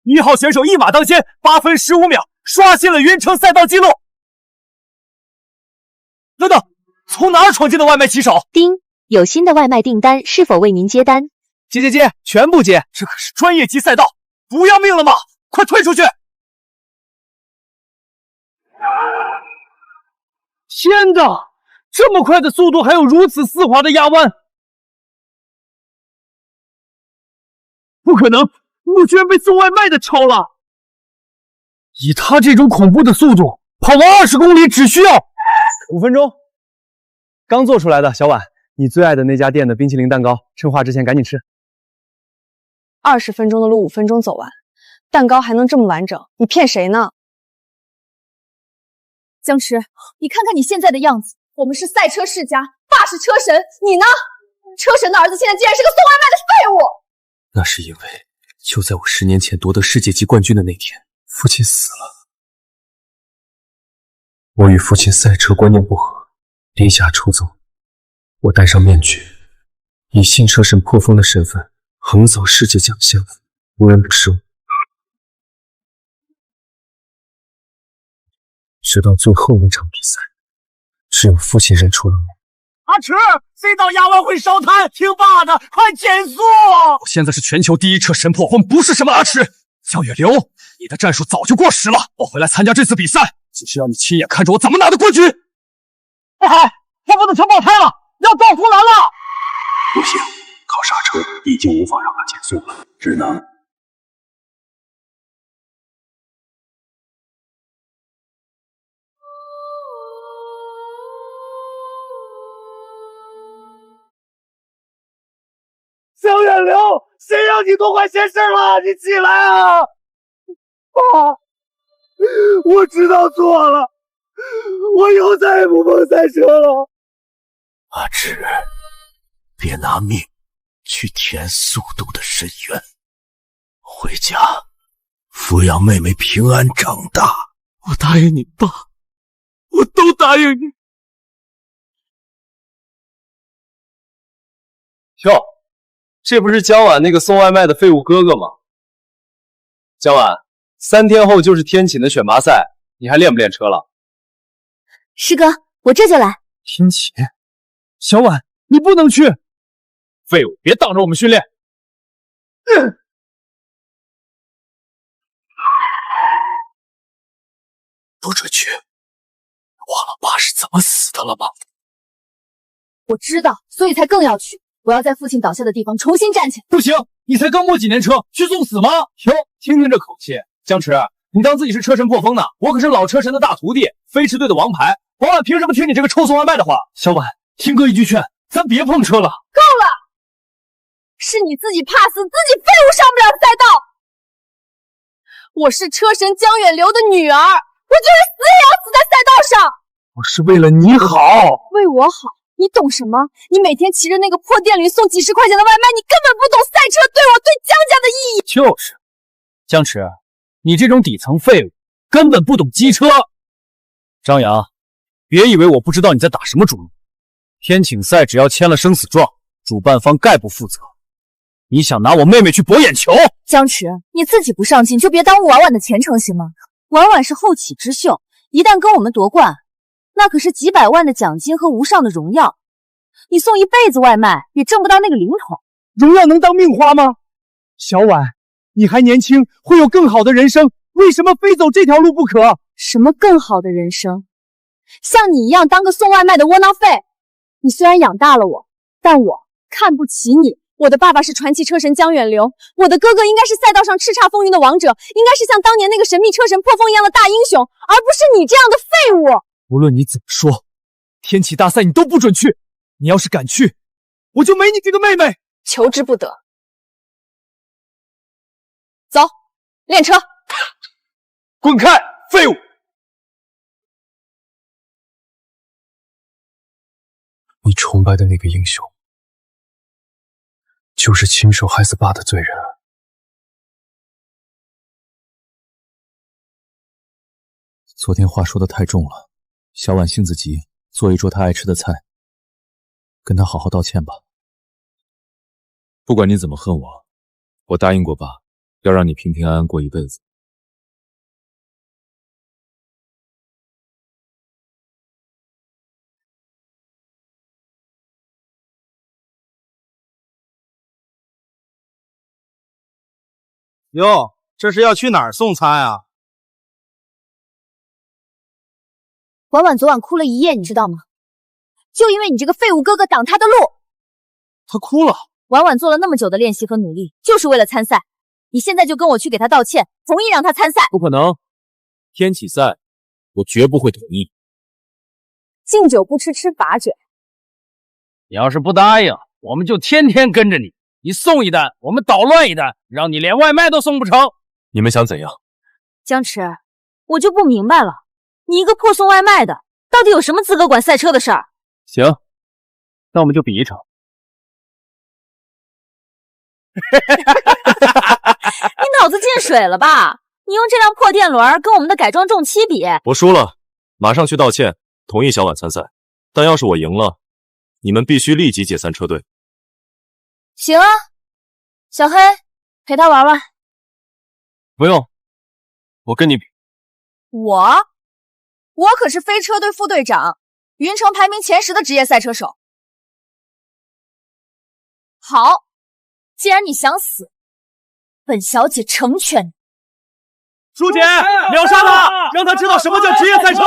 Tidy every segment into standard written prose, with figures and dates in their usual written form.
1号选手一马当先，8分15秒，刷新了云城赛道纪录。等等，从哪儿闯进的外卖骑手？丁，有新的外卖订单，是否为您接单？接，全部接！这可是专业级赛道，不要命了吗？快退出去！天哪，这么快的速度，还有如此丝滑的压弯！不可能，我居然被送外卖的超了！以他这种恐怖的速度，跑完20公里只需要5分钟。刚做出来的，小婉，你最爱的那家店的冰淇淋蛋糕，趁化之前赶紧吃。 20分钟的路5分钟走完，蛋糕还能这么完整？你骗谁呢？江池，你看看你现在的样子，我们是赛车世家，爸是车神，你呢？车神的儿子现在竟然是个送外卖的废物！那是因为就在我10年前夺得世界级冠军的那天，父亲死了。我与父亲赛车观念不合，离家出走。我戴上面具，以新车神破风的身份横扫世界奖项，无人不识我。直到最后一场比赛，只有父亲认出了我。阿驰，赛道压弯会烧炭，听爸的，快减速！我现在是全球第1车神破风，不是什么阿驰。江远流，你的战术早就过时了。我回来参加这次比赛，就是要你亲眼看着我怎么拿的冠军。哎嗨，破风的车爆胎了，要到护栏了！不行，靠刹车已经无法让它减速了，只能。江远流，谁让你多管闲事了？你起来啊！爸，我知道错了，我以后再也不碰赛车了。阿志，别拿命去填速度的深渊，回家抚养妹妹平安长大。我答应你，爸，我都答应你。哟。这不是江晚那个送外卖的废物哥哥吗？江晚，3天后就是天启的选拔赛，你还练不练车了？师哥，我这就来。天启，小婉，你不能去！废物，别挡着我们训练！不准去！忘了爸是怎么死的了吗？我知道，所以才更要去。我要在父亲倒下的地方重新站起来。不行，你才刚摸几年车，去送死吗？哟，听听这口气，江池，你当自己是车神破风呢？我可是老车神的大徒弟，飞驰队的王牌，王婉凭什么听你这个臭送外卖的话？小婉，听哥一句劝，咱别碰车了。够了！是你自己怕死，自己废物上不了赛道。我是车神江远流的女儿，我就是死也要死在赛道上。我是为了你好，为我好。你懂什么？你每天骑着那个破电驴送几10块钱的外卖，你根本不懂赛车对我对江家的意义。就是，江池，你这种底层废物根本不懂机车。张扬，别以为我不知道你在打什么主意。天请赛只要签了生死状，主办方概不负责。你想拿我妹妹去博眼球？江池，你自己不上进，就别耽误婉婉的前程行吗？婉婉是后起之秀，一旦跟我们夺冠，那可是几百万的奖金和无上的荣耀，你送一辈子外卖也挣不到那个零头。荣耀能当命花吗？小婉，你还年轻，会有更好的人生，为什么非走这条路不可？什么更好的人生？像你一样当个送外卖的窝囊废。你虽然养大了我，但我看不起你。我的爸爸是传奇车神江远流，我的哥哥应该是赛道上叱咤风云的王者，应该是像当年那个神秘车神破风一样的大英雄，而不是你这样的废物。无论你怎么说，天启大赛你都不准去。你要是敢去，我就没你这个妹妹。求之不得。走，练车。滚开，废物！你崇拜的那个英雄，就是亲手害死爸的罪人。昨天话说的太重了，小婉性子急，做一桌她爱吃的菜，跟她好好道歉吧。不管你怎么恨我，我答应过爸，要让你平平安安过一辈子。哟，这是要去哪儿送餐啊？婉婉昨晚哭了一夜，你知道吗？就因为你这个废物哥哥挡她的路。她哭了。婉婉做了那么久的练习和努力，就是为了参赛。你现在就跟我去给她道歉，同意让她参赛。不可能，天启赛，我绝不会同意。敬酒不吃吃罚酒。你要是不答应，我们就天天跟着你。你送一单，我们捣乱一单，让你连外卖都送不成。你们想怎样？江池，我就不明白了，你一个破送外卖的，到底有什么资格管赛车的事儿？行，那我们就比一场。你脑子进水了吧？你用这辆破电轮跟我们的改装重七比？我输了，马上去道歉，同意小婉参赛。但要是我赢了，你们必须立即解散车队。行啊，小黑，陪他玩玩。不用，我跟你比。我可是飞车队副队长，云城排名前10的职业赛车手。好，既然你想死，本小姐成全你。舒姐，秒杀他，让他知道什么叫职业赛车。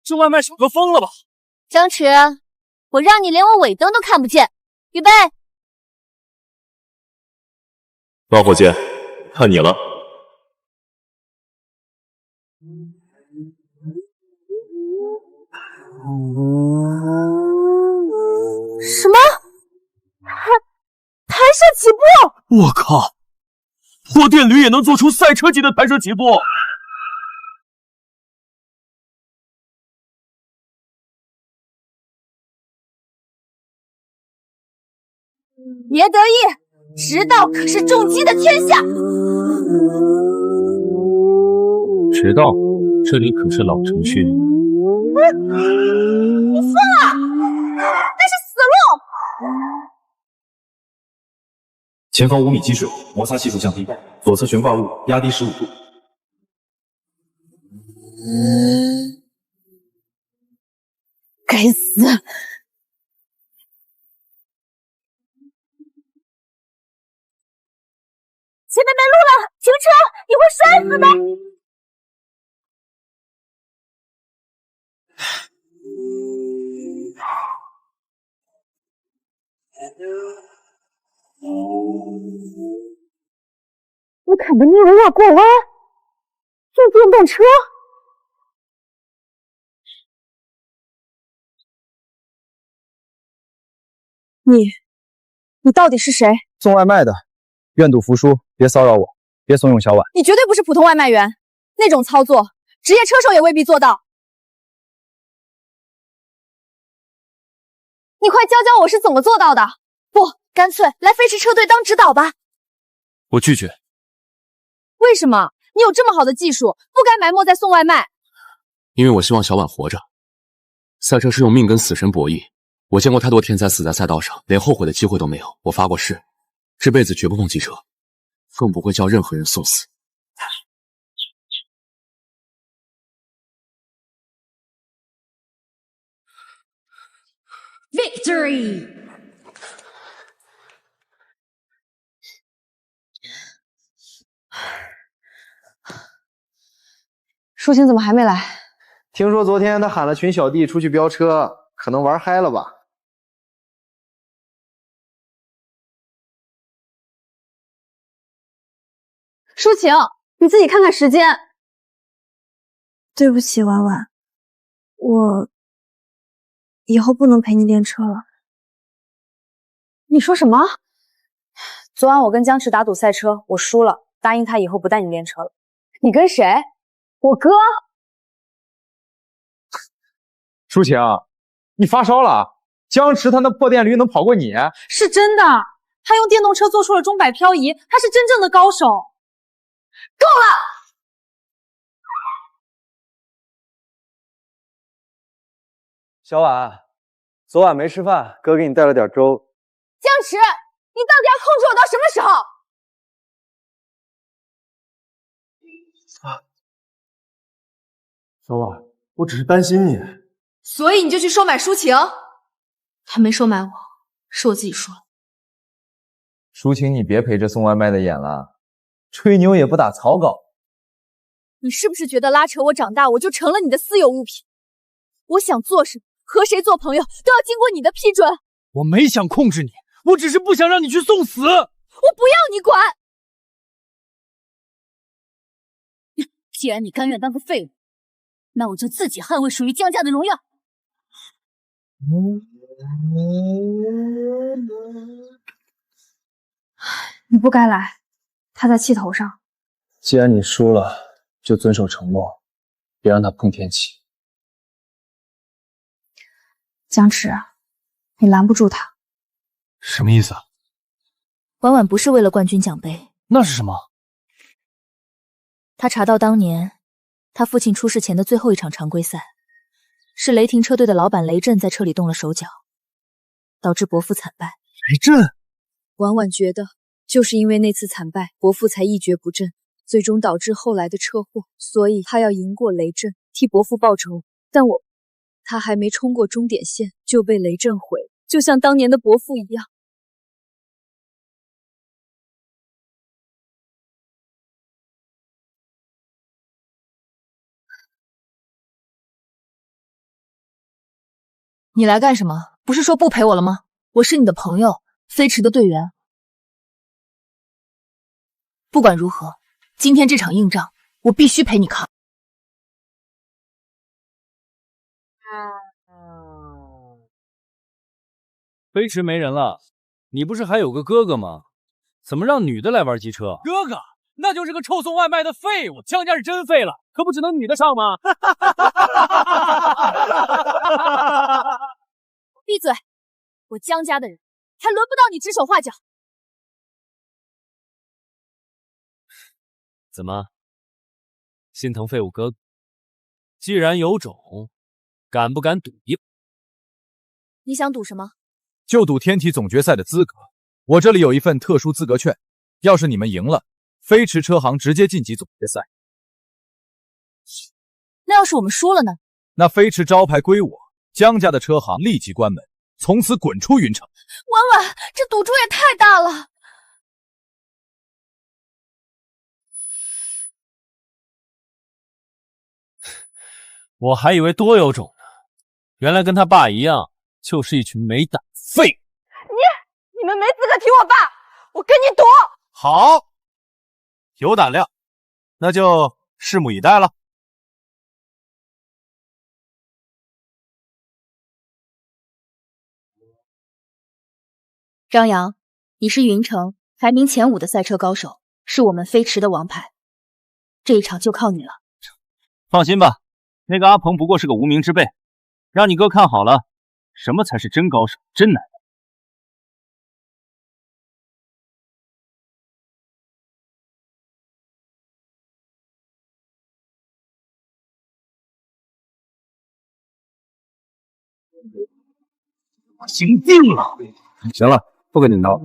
这外卖小哥疯了吧？张弛，我让你连我尾灯都看不见。预备，老伙计，看你了。什么？弹射起步！我靠，破电驴也能做出赛车级的弹射起步！别得意，直道可是重击的天下。迟到，这里可是老城区。你疯了！那是死路！前方5米积水，摩擦系数降低，左侧悬挂物压低15度。该死！前面没路了，停车！你会摔死的！我砍的尼维亚过弯，坐电动车。你到底是谁？送外卖的，愿赌服输，别骚扰我，别怂恿小婉。你绝对不是普通外卖员，那种操作，职业车手也未必做到。你快教教我是怎么做到的？不，干脆来飞驰车队当指导吧。我拒绝。为什么？你有这么好的技术，不该埋没在送外卖。因为我希望小婉活着。赛车是用命跟死神博弈，我见过太多天才死在赛道上，连后悔的机会都没有。我发过誓，这辈子绝不碰汽车，更不会叫任何人送死。Victory！ 舒晴怎么还没来？听说昨天他喊了群小弟出去飙车，可能玩嗨了吧？舒晴，你自己看看时间。对不起，婉婉，我以后不能陪你练车了。你说什么？昨晚我跟江池打赌赛车，我输了，答应他以后不带你练车了。你跟谁？我哥。舒晴，你发烧了？江池他那破电驴能跑过你？是真的，他用电动车做出了钟摆漂移，他是真正的高手。够了！小婉，昨晚没吃饭，哥给你带了点粥，江池，你到底要控制我到什么时候？小婉，我只是担心你。所以你就去收买抒情？他没收买我，是我自己说的。抒情，你别陪着送外卖的演了，吹牛也不打草稿。你是不是觉得拉扯我长大，我就成了你的私有物品？我想做什么，和谁做朋友，都要经过你的批准。我没想控制你，我只是不想让你去送死。我不要你管。既然你甘愿当个废物，那我就自己捍卫属于江家的荣耀。你不该来，他在气头上。既然你输了，就遵守承诺，别让他碰天气。江池，你拦不住他。什么意思啊？婉婉不是为了冠军奖杯，那是什么？他查到当年他父亲出事前的最后一场常规赛，是雷霆车队的老板雷震在车里动了手脚，导致伯父惨败。雷震？婉婉觉得就是因为那次惨败，伯父才一蹶不振，最终导致后来的车祸，所以他要赢过雷震，替伯父报仇。但他还没冲过终点线就被雷震毁了，就像当年的伯父一样。你来干什么？不是说不陪我了吗？我是你的朋友，飞驰的队员。不管如何，今天这场硬仗，我必须陪你扛。飞驰没人了，你不是还有个哥哥吗？怎么让女的来玩机车？哥哥，那就是个臭送外卖的废物，江家是真废了，可不只能女的上吗？闭嘴！我江家的人，还轮不到你指手画脚。怎么，心疼废物哥哥？既然有种，敢不敢赌一把？你想赌什么？就赌天体总决赛的资格。我这里有一份特殊资格券，要是你们赢了，飞驰车行直接晋级总决赛。那要是我们输了呢？那飞驰招牌归我，江家的车行立即关门，从此滚出云城。婉婉，这赌注也太大了。我还以为多有种呢，原来跟他爸一样，就是一群没胆废。你们没资格提我爸，我跟你赌。好，有胆量，那就拭目以待了。张扬，你是云城排名前5的赛车高手，是我们飞驰的王牌，这一场就靠你了。放心吧，那个阿鹏不过是个无名之辈，让你哥看好了，什么才是真高手、真男人。我心定了。行了，不跟你闹。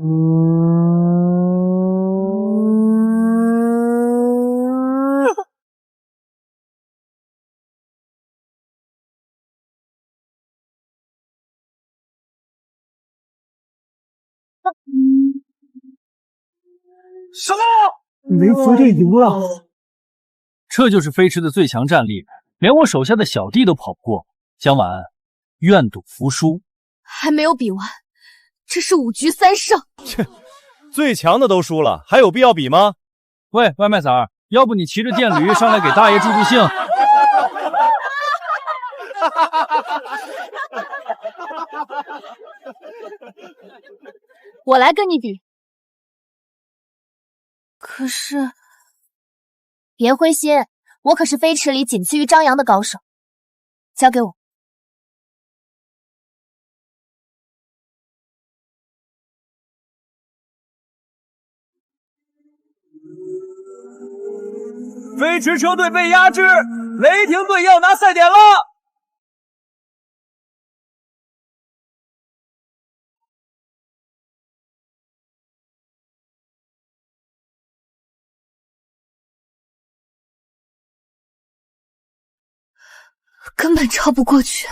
什么？雷福队赢了！这就是飞驰的最强战力，连我手下的小弟都跑不过。江晚，愿赌服输。还没有比完，这是5局3胜。切，最强的都输了，还有必要比吗？喂，外卖仔儿，要不你骑着电驴上来给大爷助助兴？我来跟你比。可是，别灰心，我可是飞驰里仅次于张扬的高手。交给我。飞驰车队被压制，雷霆队要拿赛点了。根本超不过去。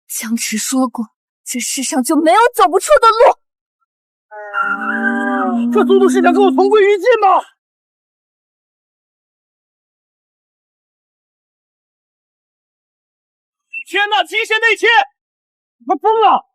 江池说过，这世上就没有走不出的路。这速度是想跟我同归于尽吗？天哪，极限内切！他疯了！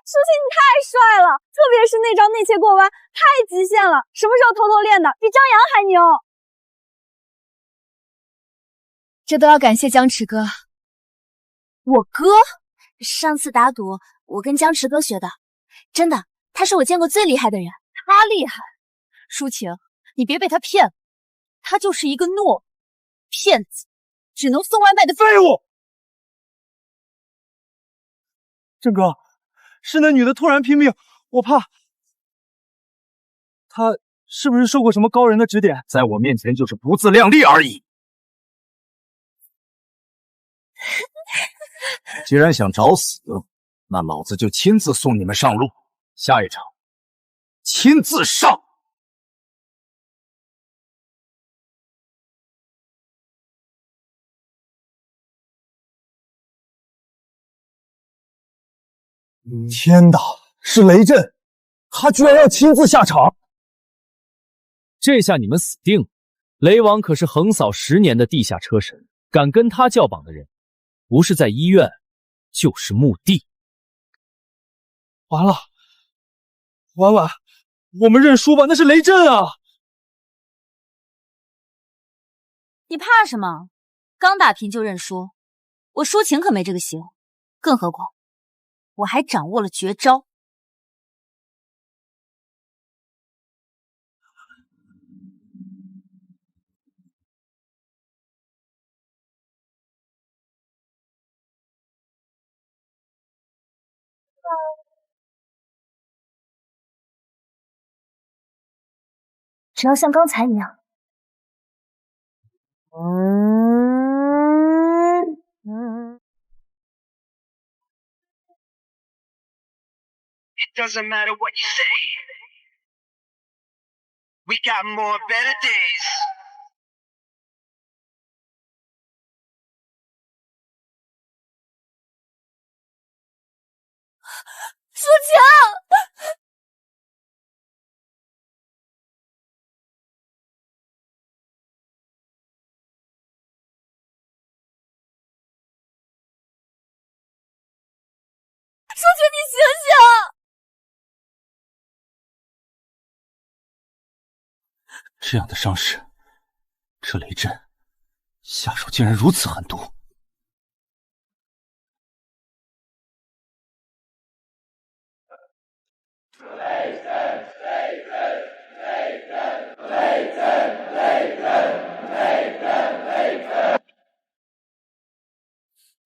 舒淇，你太帅了，特别是那招内切过弯，太极限了。什么时候偷偷练的？比张扬还牛。这都要感谢江池哥。我哥？上次打赌，我跟江池哥学的，真的，他是我见过最厉害的人。他厉害，舒晴，你别被他骗了，他就是一个懦骗子，只能送外卖的废物。郑哥，是那女的突然拼命，我怕她是不是受过什么高人的指点，在我面前就是不自量力而已。既然想找死，那老子就亲自送你们上路。下一场，亲自上。天哪，是雷震，他居然要亲自下场！这下你们死定了！雷王可是横扫10年的地下车神，敢跟他叫榜的人，不是在医院，就是墓地。完了，婉婉，我们认输吧，那是雷震啊！你怕什么？刚打平就认输，我舒晴可没这个习惯，更何况我还掌握了绝招。只要像刚才一样。It doesn't matter what you say. We got more better days. 舒晴，舒晴，你醒醒！这样的伤势，这雷震下手竟然如此狠毒。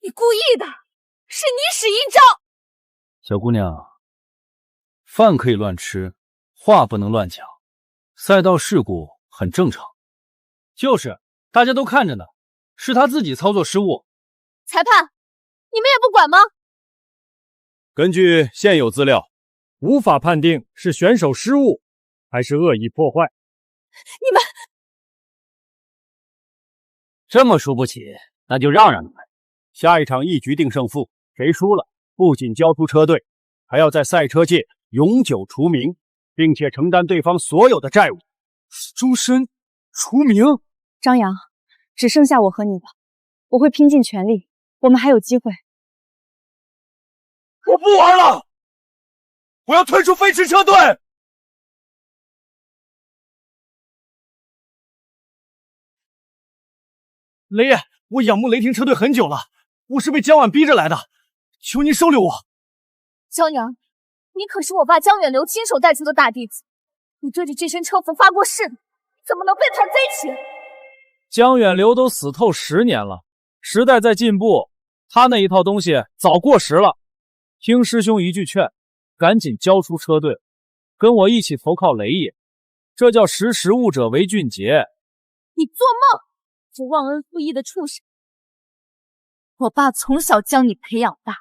你故意的，是你使阴招。小姑娘，饭可以乱吃，话不能乱讲。赛道事故很正常，就是大家都看着呢，是他自己操作失误。裁判，你们也不管吗？根据现有资料，无法判定是选手失误还是恶意破坏。你们这么输不起，那就让你们。下一场一局定胜负，谁输了，不仅交出车队，还要在赛车界永久除名，并且承担对方所有的债务，终身除名。张扬，只剩下我和你了，我会拼尽全力，我们还有机会。我不玩了，我要退出飞驰车队。雷爷，我仰慕雷霆车队很久了，我是被江晚逼着来的，求您收留我。江阳，你可是我爸江远流亲手带出的大弟子，你对着这身车服发过誓，怎么能背叛贼情？江远流都死透10年了，时代在进步，他那一套东西早过时了。听师兄一句劝，赶紧交出车队，跟我一起投靠雷爷，这叫识时务者为俊杰。你做梦！这忘恩负义的畜生！我爸从小将你培养大，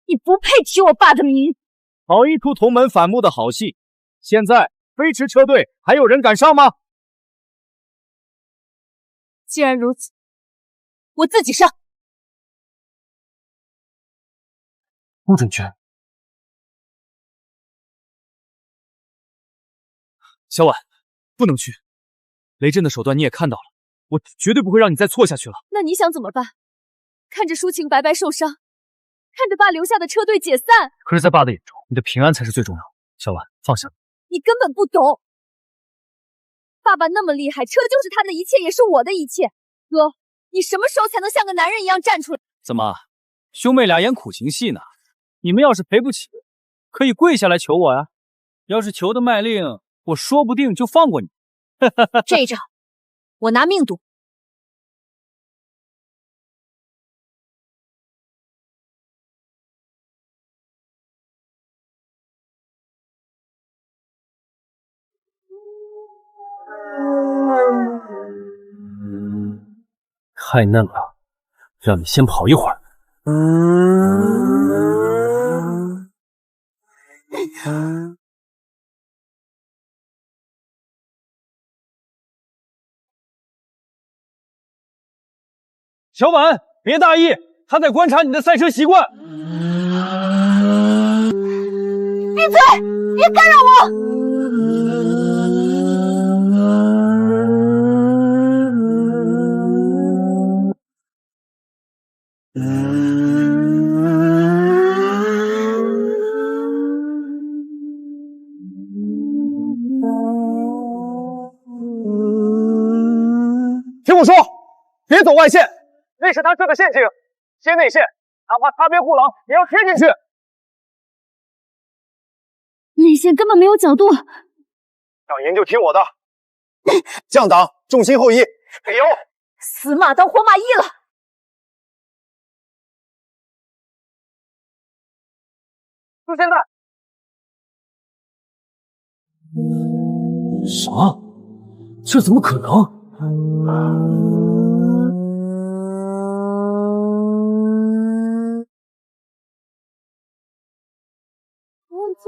你不配提我爸的名。好一出同门反目的好戏！现在飞驰车队还有人敢上吗？既然如此，我自己上。不准去！小婉，不能去。雷震的手段你也看到了，我绝对不会让你再错下去了。那你想怎么办？看着抒情白白受伤，看着爸留下的车队解散。可是，在爸的眼中，你的平安才是最重要的。小婉，放下。你根本不懂，爸爸那么厉害，车就是他的一切，也是我的一切。哥，你什么时候才能像个男人一样站出来？怎么，兄妹俩演苦情戏呢？你们要是赔不起，可以跪下来求我呀。要是求的卖力，我说不定就放过你。这一仗，我拿命赌。太嫩了，让你先跑一会儿。小婉，别大意，他在观察你的赛车习惯。闭嘴！别干扰我！听我说，别走外线，那是他设的陷阱，切内线，哪怕擦边护栏也要贴进去。内线根本没有角度，想赢就听我的，降档，重心后移，给油！死马当活马医了。就现在！啥？这怎么可能？我操！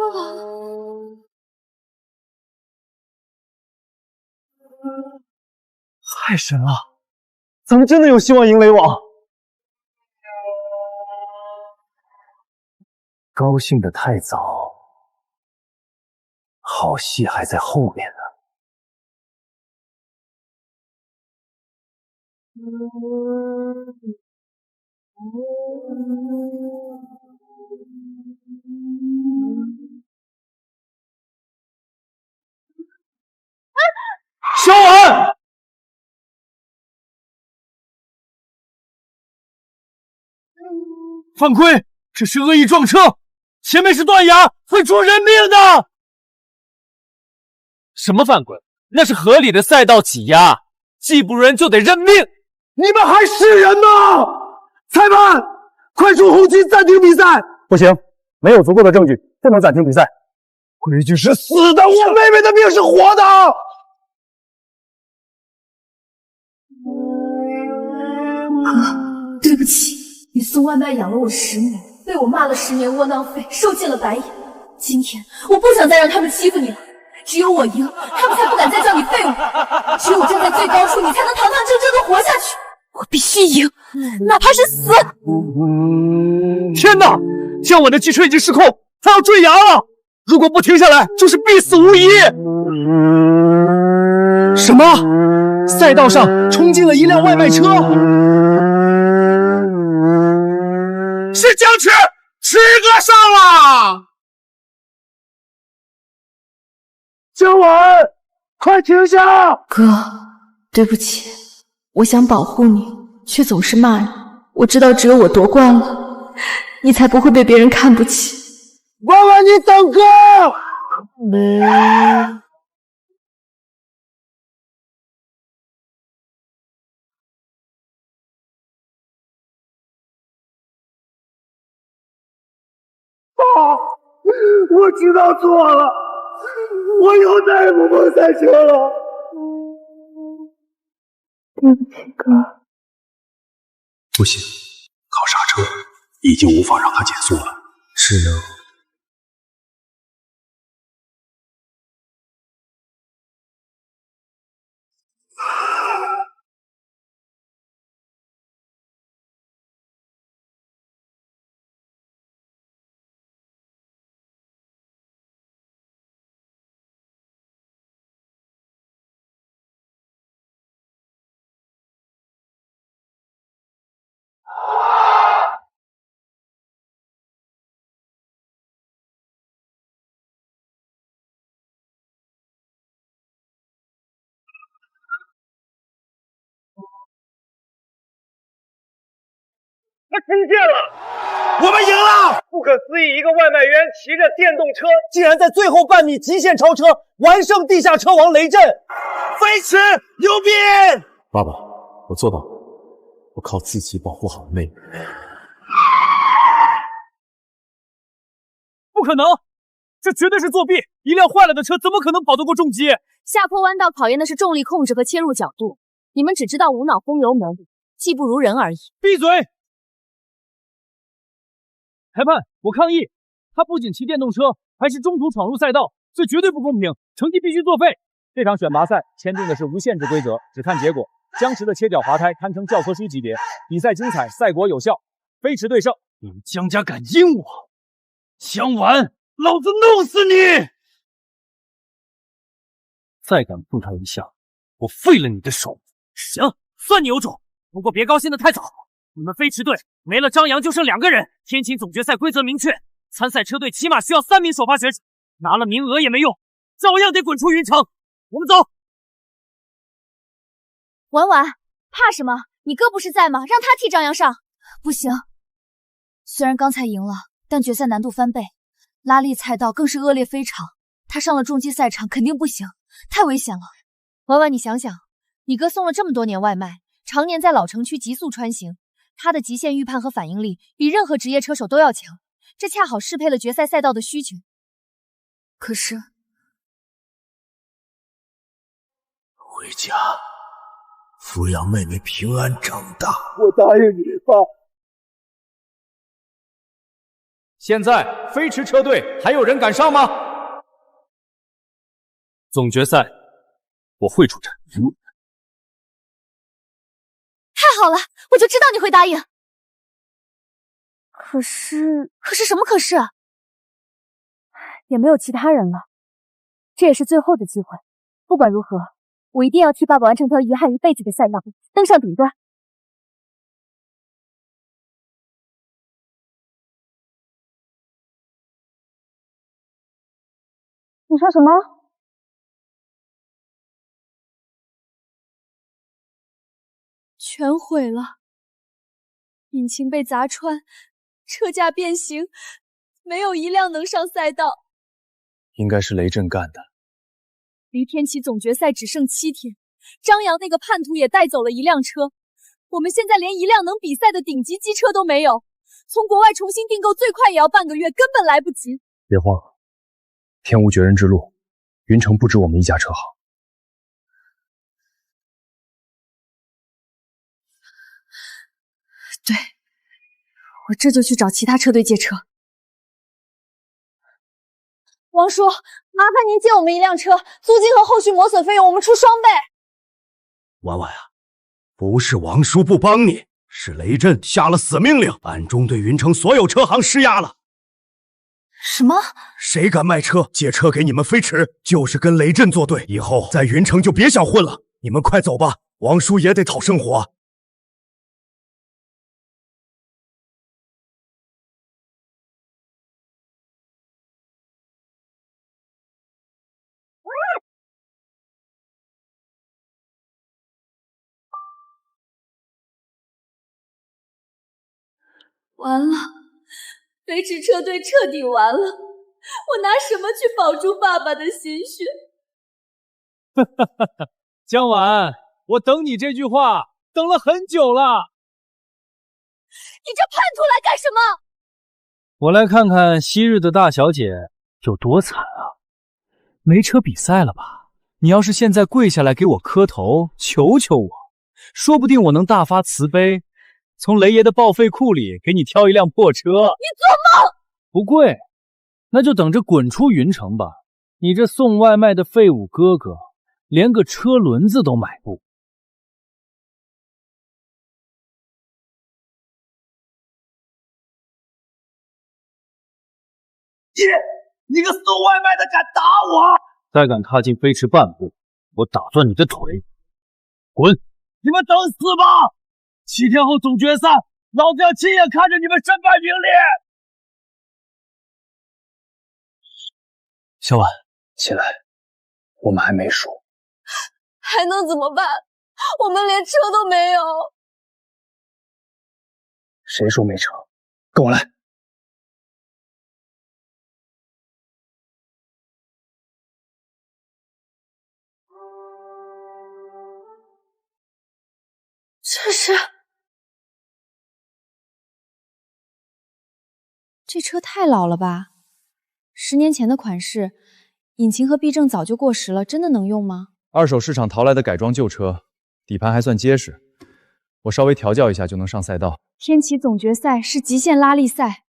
太神了！咱们真的有希望赢雷网。高兴得太早，好戏还在后面呢。小婉，犯规！这是恶意撞车，前面是断崖，会出人命的。什么犯规？那是合理的赛道挤压，技不如人就得认命。你们还是人吗？裁判，快出红旗暂停比赛！不行，没有足够的证据，不能暂停比赛。规矩是死的，我妹妹的命是活的。哥，对不起，你送外卖养了我10年，被我骂了10年窝囊废，受尽了白眼。今天我不想再让他们欺负你了，只有我赢，他们才不敢再叫你废物。只有站在最高处，你才能堂堂正正的活下去。我必须赢，哪怕是死！天哪！姜文的汽车已经失控，他要坠崖了！如果不停下来，就是必死无疑。什么？赛道上冲进了一辆外卖车，是僵持，池哥上了！姜文，快停下！哥，对不起，我想保护你，却总是骂你。我知道只有我夺冠了，你才不会被别人看不起。婉婉，你等哥！我知道错了，我以后再也不碰赛车了。对不起，哥。不行，靠刹车已经无法让它减速了，只能……他听见了，我们赢了！不可思议，一个外卖员骑着电动车，竟然在最后半米极限超车，完胜地下车王雷震，飞驰牛逼！爸爸，我做到了，我靠自己保护好妹妹。不可能，这绝对是作弊！一辆坏了的车怎么可能跑得过重机？下坡弯道考验的是重力控制和切入角度，你们只知道无脑轰油门，技不如人而已。闭嘴！裁判，我抗议！他不仅骑电动车，还是中途闯入赛道，这绝对不公平，成绩必须作废。这场选拔赛签订的是无限制规则，只看结果。僵持的切角滑胎堪称教科书级别，比赛精彩，赛果有效，飞驰对胜。你们江家敢阴我，江晚，老子弄死你！再敢碰他一下，我废了你的手！行，算你有种，不过别高兴得太早。你们飞驰队没了张扬就剩2个人。天晴总决赛规则明确，参赛车队起码需要3名首发选手，拿了名额也没用，照样得滚出云城。我们走。婉婉，怕什么？你哥不是在吗？让他替张扬上。不行，虽然刚才赢了，但决赛难度翻倍，拉力赛道更是恶劣非常。他上了重机赛场肯定不行，太危险了。婉婉，你想想，你哥送了这么多年外卖，常年在老城区急速穿行，他的极限预判和反应力比任何职业车手都要强，这恰好适配了决赛赛道的需求。可是，回家，抚养妹妹平安长大。我答应你，爸。现在飞驰车队还有人敢上吗？总决赛我会出战。太好了，我就知道你会答应。可是什么可是？也没有其他人了，这也是最后的机会。不管如何，我一定要替爸爸完成他遗憾一辈子的赛道，登上顶端。你说什么？全毁了，引擎被砸穿，车架变形，没有一辆能上赛道。应该是雷震干的。离天启总决赛只剩7天，张扬那个叛徒也带走了1辆车，我们现在连1辆能比赛的顶级机车都没有，从国外重新订购最快也要半个月，根本来不及。别慌，天无绝人之路，云城不止我们一家车行。对，我这就去找其他车队借车。王叔，麻烦您借我们1辆车，租金和后续磨损费用我们出双倍。婉婉啊，不是王叔不帮你，是雷震下了死命令，暗中对云城所有车行施压了。什么？谁敢卖车借车给你们飞驰，就是跟雷震作对，以后在云城就别想混了。你们快走吧，王叔也得讨生活。完了，飞驰车队彻底完了，我拿什么去保住爸爸的心血？江晚，我等你这句话等了很久了。你这叛徒来干什么？我来看看昔日的大小姐有多惨啊！没车比赛了吧？你要是现在跪下来给我磕头，求求我，说不定我能大发慈悲，从雷爷的报废库里给你挑一辆破车。你做梦！不贵，那就等着滚出云城吧。你这送外卖的废物哥哥，连个车轮子都买不。你个送外卖的敢打我！再敢踏进飞驰半步，我打断你的腿！滚！你们等死吧！7天后总决赛，老子要亲眼看着你们身败名裂！小婉，起来，我们还没输。还能怎么办？我们连车都没有。谁说没车？跟我来。这车太老了吧？10年前的款式，引擎和避震早就过时了，真的能用吗？二手市场淘来的改装旧车，底盘还算结实，我稍微调教一下就能上赛道。天启总决赛是极限拉力赛，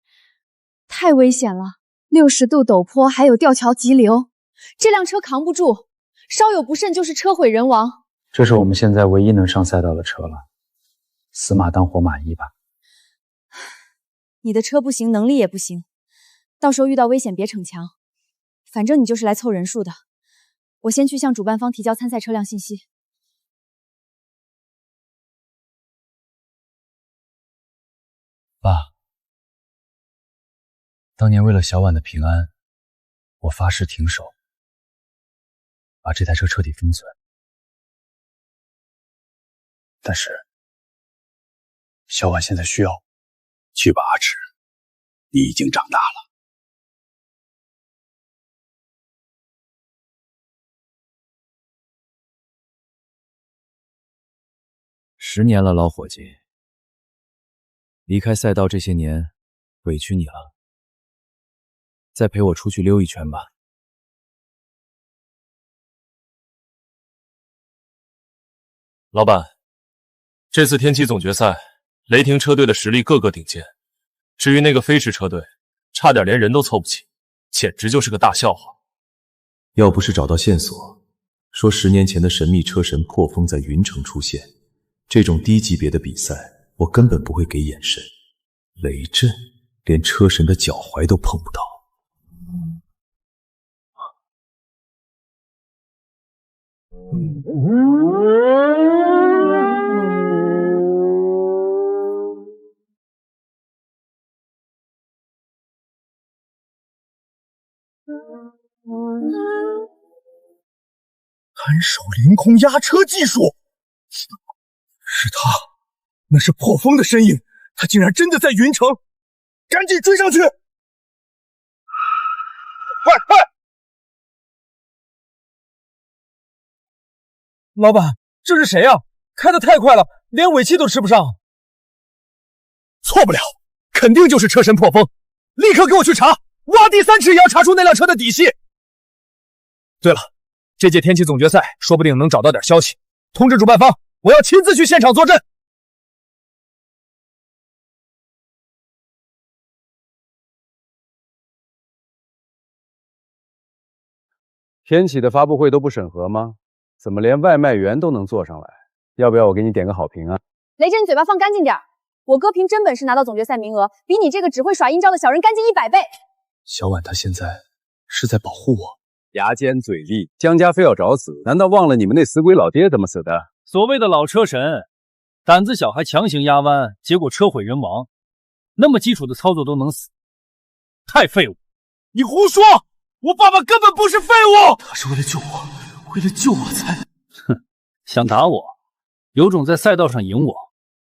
太危险了，60度陡坡，还有吊桥急流，这辆车扛不住，稍有不慎就是车毁人亡。这是我们现在唯一能上赛道的车了，死马当活马医吧。你的车不行，能力也不行，到时候遇到危险别逞强，反正你就是来凑人数的。我先去向主办方提交参赛车辆信息。爸，当年为了小婉的平安，我发誓停手，把这台车彻底封存。但是，小婉现在需要去吧，阿赤，你已经长大了。10年了，老伙计，离开赛道这些年，委屈你了。再陪我出去溜一圈吧。老板，这次天启总决赛，雷霆车队的实力个个顶尖，至于那个飞驰车队，差点连人都凑不齐，简直就是个大笑话。要不是找到线索，说10年前的神秘车神破风在云城出现，这种低级别的比赛，我根本不会给眼神。雷震连车神的脚踝都碰不到。单手凌空压车技术，是他，那是破风的身影，他竟然真的在云城，赶紧追上去！快！老板，这是谁啊？开得太快了，连尾气都吃不上。错不了，肯定就是车神破风，立刻给我去查，挖地3尺也要查出那辆车的底细。对了，这届天启总决赛说不定能找到点消息，通知主办方，我要亲自去现场坐镇。天启的发布会都不审核吗？怎么连外卖员都能坐上来？要不要我给你点个好评啊？雷震，你嘴巴放干净点，我哥凭真本事拿到总决赛名额，比你这个只会耍阴招的小人干净100倍。小婉她现在是在保护我。牙尖嘴利，江家非要找死，难道忘了你们那死鬼老爹怎么死的？所谓的老车神，胆子小还强行压弯，结果车毁人亡，那么基础的操作都能死，太废物！你胡说！我爸爸根本不是废物，他是为了救我，为了救我才……哼，想打我，有种在赛道上赢我，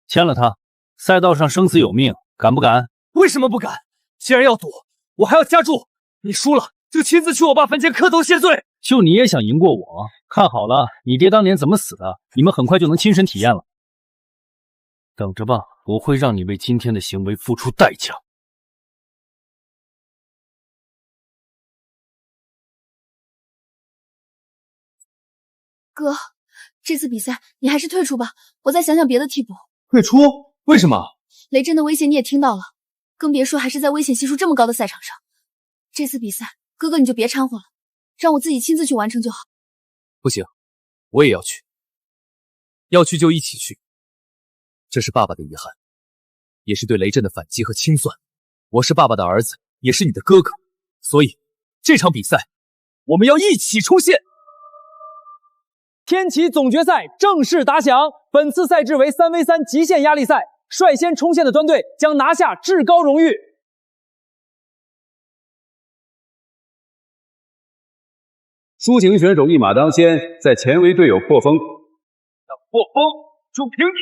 签了他，赛道上生死有命，敢不敢？为什么不敢？既然要赌，我还要加注，你输了就亲自去我爸坟前磕头谢罪。就你也想赢过我？看好了，你爹当年怎么死的，你们很快就能亲身体验了。等着吧，我会让你为今天的行为付出代价。哥，这次比赛你还是退出吧，我再想想别的替补。退出？为什么？雷震的威胁你也听到了，更别说还是在危险系数这么高的赛场上。这次比赛，哥哥你就别掺和了，让我自己亲自去完成就好。不行，我也要去，要去就一起去。这是爸爸的遗憾，也是对雷震的反击和清算。我是爸爸的儿子，也是你的哥哥，所以这场比赛我们要一起出现。天启总决赛正式打响，本次赛制为3v3极限压力赛，率先冲线的团队将拿下至高荣誉。抒情选手一马当先，在前为队友破风，让破风出平底。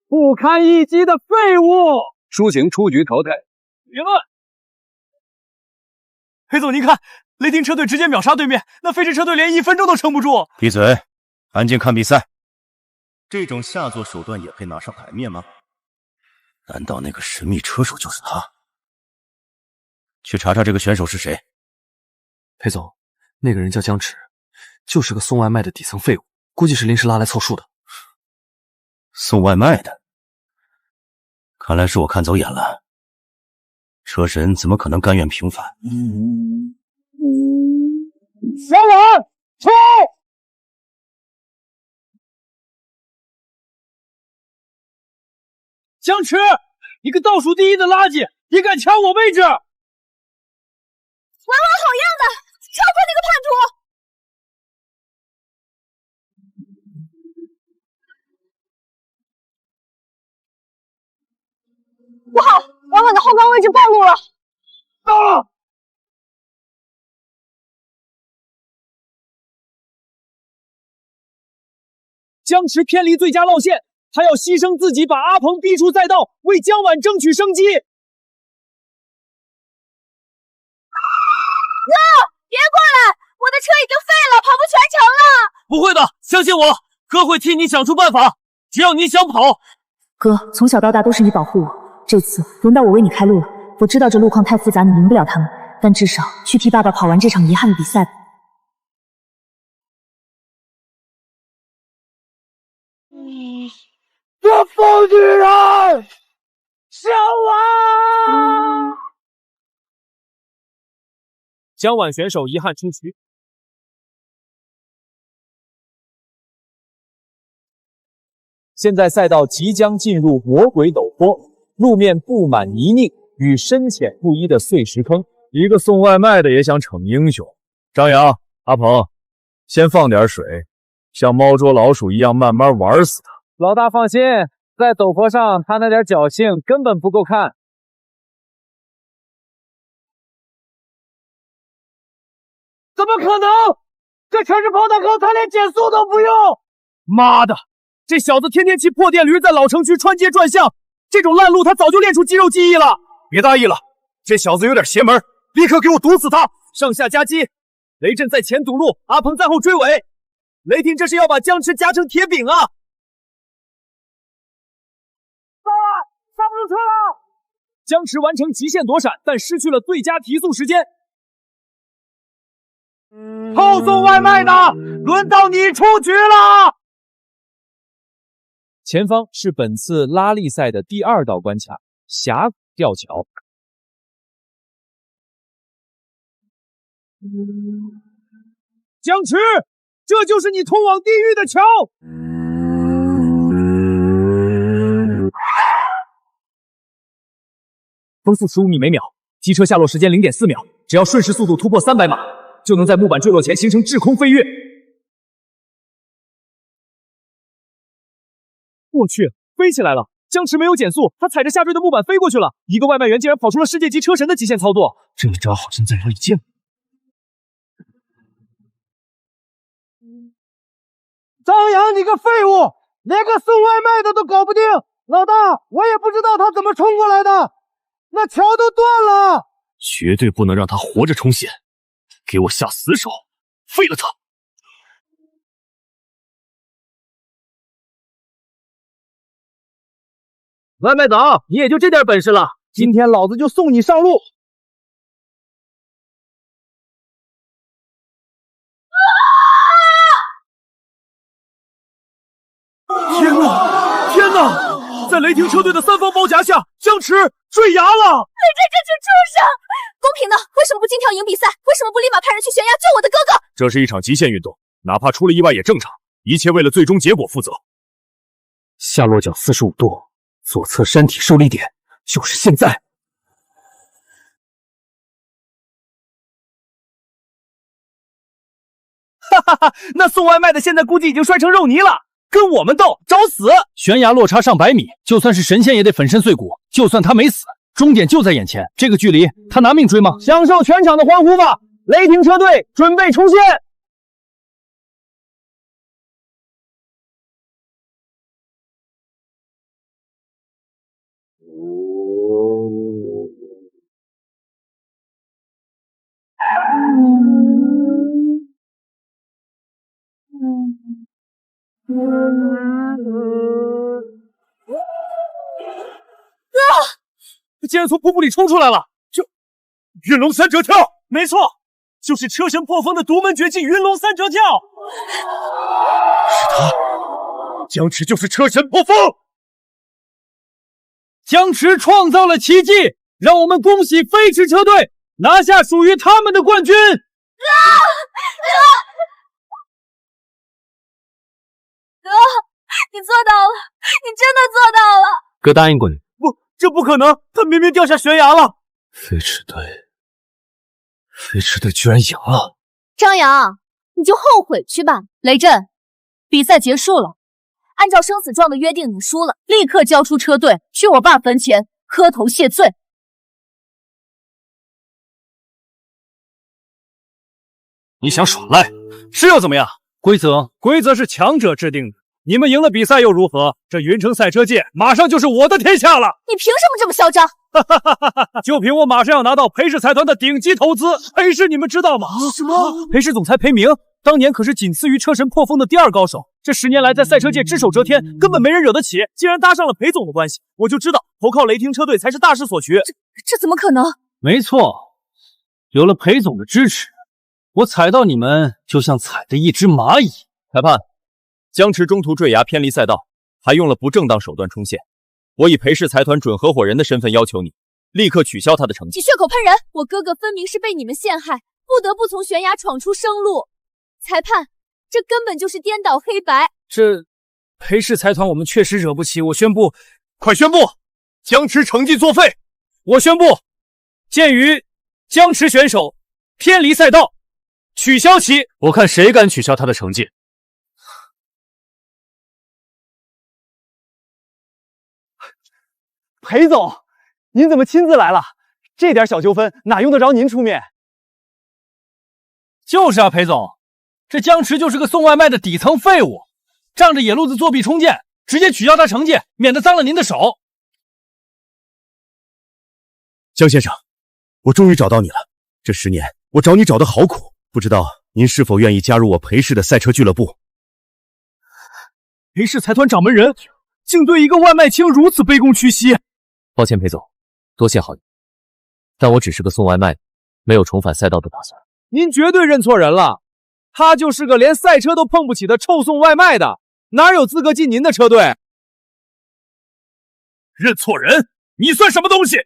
不堪一击的废物！抒情出局淘汰。赢了！裴总，您看，雷霆车队直接秒杀对面，那飞驰车队连1分钟都撑不住。闭嘴，安静看比赛。这种下作手段也配拿上台面吗？难道那个神秘车手就是他？去查查这个选手是谁。裴总，那个人叫江池，就是个送外卖的底层废物，估计是临时拉来凑数的。送外卖的？看来是我看走眼了。车神怎么可能甘愿平反？小婉，冲！江池，你个倒数第一的垃圾，也敢抢我位置！玩好样的，超过那个叛徒！不好，婉婉的后方位置暴露了。到了。江池偏离最佳路线，他要牺牲自己，把阿鹏逼出赛道，为江婉争取生机。哥，别过来！我的车已经废了，跑不全程了。不会的，相信我，哥会替你想出办法。只要你想跑。哥，从小到大都是你保护我，这次轮到我为你开路了。我知道这路况太复杂，你赢不了他们，但至少去替爸爸跑完这场遗憾的比赛吧。这疯女人，小婉！江婉选手遗憾出局。现在赛道即将进入魔鬼陡坡，路面布满泥泞与深浅不一的碎石坑。一个送外卖的也想逞英雄。张扬、阿鹏，先放点水，像猫捉老鼠一样慢慢玩死他。老大放心，在陡坡上他那点侥幸根本不够看。怎么可能？这全是跑道口，他连减速都不用！妈的，这小子天天骑破电驴在老城区穿街转巷，这种烂路他早就练出肌肉记忆了。别大意了，这小子有点邪门，立刻给我堵死他！上下夹击，雷震在前堵路，阿鹏在后追尾。雷霆这是要把江池夹成铁饼啊！刹不住车了！江池完成极限躲闪，但失去了最佳提速时间。后送外卖的，轮到你出局了！前方是本次拉力赛的第2道关卡——峡谷吊桥。江池，这就是你通往地狱的桥！风速15米每秒，机车下落时间0.4秒，只要瞬时速度突破300码，就能在木板坠落前形成滞空飞跃。我去，飞起来了！江池没有减速，他踩着下坠的木板飞过去了。一个外卖员竟然跑出了世界级车神的极限操作，这一招好像在绕一剑。张扬，你个废物，连个送外卖的都搞不定！老大，我也不知道他怎么冲过来的，那桥都断了！绝对不能让他活着冲线，给我下死手，废了他！外卖党，你也就这点本事了，今天老子就送你上路！天哪！天哪！在雷霆车队的三方包夹下，江池坠崖了！雷震这群畜生！公平的，为什么不尽跳赢比赛？为什么不立马派人去悬崖救我的哥哥？这是一场极限运动，哪怕出了意外也正常，一切为了最终结果负责。下落角45度，左侧山体受力点就是现在。哈哈哈！那送外卖的现在估计已经摔成肉泥了，跟我们斗，找死！悬崖落差上百米，就算是神仙也得粉身碎骨。就算他没死，终点就在眼前，这个距离他拿命追吗？享受全场的欢呼吧！雷霆车队准备冲线！他竟然从瀑布里冲出来了！云龙三折跳，没错，就是车神破风的独门绝技云龙三折跳。是他，江池就是车神破风。江池创造了奇迹，让我们恭喜飞驰车队拿下属于他们的冠军！哥，你做到了，你真的做到了！哥答应过你。不，这不可能，他明明掉下悬崖了。飞驰队居然赢了！张扬，你就后悔去吧。雷震，比赛结束了，按照生死状的约定，你输了，立刻交出车队，去我爸坟前磕头谢罪。你想耍赖，是又怎么样？规则是强者制定的，你们赢了比赛又如何？这云城赛车界马上就是我的天下了！你凭什么这么嚣张？就凭我马上要拿到裴氏财团的顶级投资。裴氏你们知道吗？什么？裴氏总裁裴明当年可是仅次于车神破风的第2高手，这10年来在赛车界只手遮天，根本没人惹得起。既然搭上了裴总的关系，我就知道投靠雷霆车队才是大势所趋。这怎么可能？没错，有了裴总的支持，我踩到你们就像踩的一只蚂蚁。裁判，江池中途坠崖偏离赛道，还用了不正当手段冲线。我以裴氏财团准合伙人的身份要求你，立刻取消他的成绩。你血口喷人！我哥哥分明是被你们陷害，不得不从悬崖闯出生路。裁判，这根本就是颠倒黑白。这裴氏财团我们确实惹不起，我宣布，快宣布，江池成绩作废！我宣布，鉴于江池选手偏离赛道，取消其。我看谁敢取消他的成绩。裴总，您怎么亲自来了？这点小纠纷哪用得着您出面？就是啊，裴总，这江池就是个送外卖的底层废物，仗着野路子作弊冲剑，直接取消他成绩，免得脏了您的手。江先生，我终于找到你了。这10年，我找你找的好苦，不知道您是否愿意加入我裴氏的赛车俱乐部？裴氏财团掌门人竟对一个外卖青如此卑躬屈膝。抱歉，裴总，多谢好意，但我只是个送外卖的，没有重返赛道的打算。您绝对认错人了，他就是个连赛车都碰不起的臭送外卖的，哪有资格进您的车队？认错人？你算什么东西？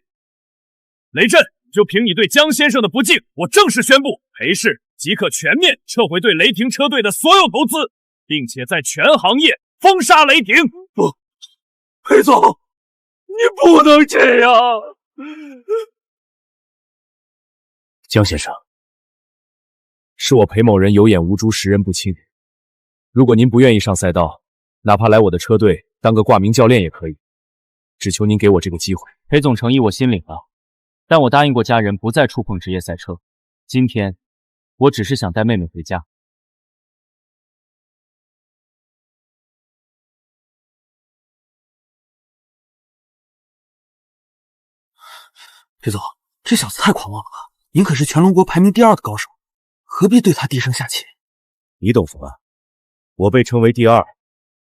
雷震，就凭你对江先生的不敬，我正式宣布，裴氏即刻全面撤回对雷霆车队的所有投资，并且在全行业封杀雷霆。不，裴总，你不能这样。江先生，是我裴某人有眼无珠，识人不清。如果您不愿意上赛道，哪怕来我的车队当个挂名教练也可以，只求您给我这个机会。裴总诚意我心领了，但我答应过家人不再触碰职业赛车。今天我只是想带妹妹回家。裴总，这小子太狂妄了吧！您可是全龙国排名第2的高手，何必对他低声下气？你懂什么？我被称为第2，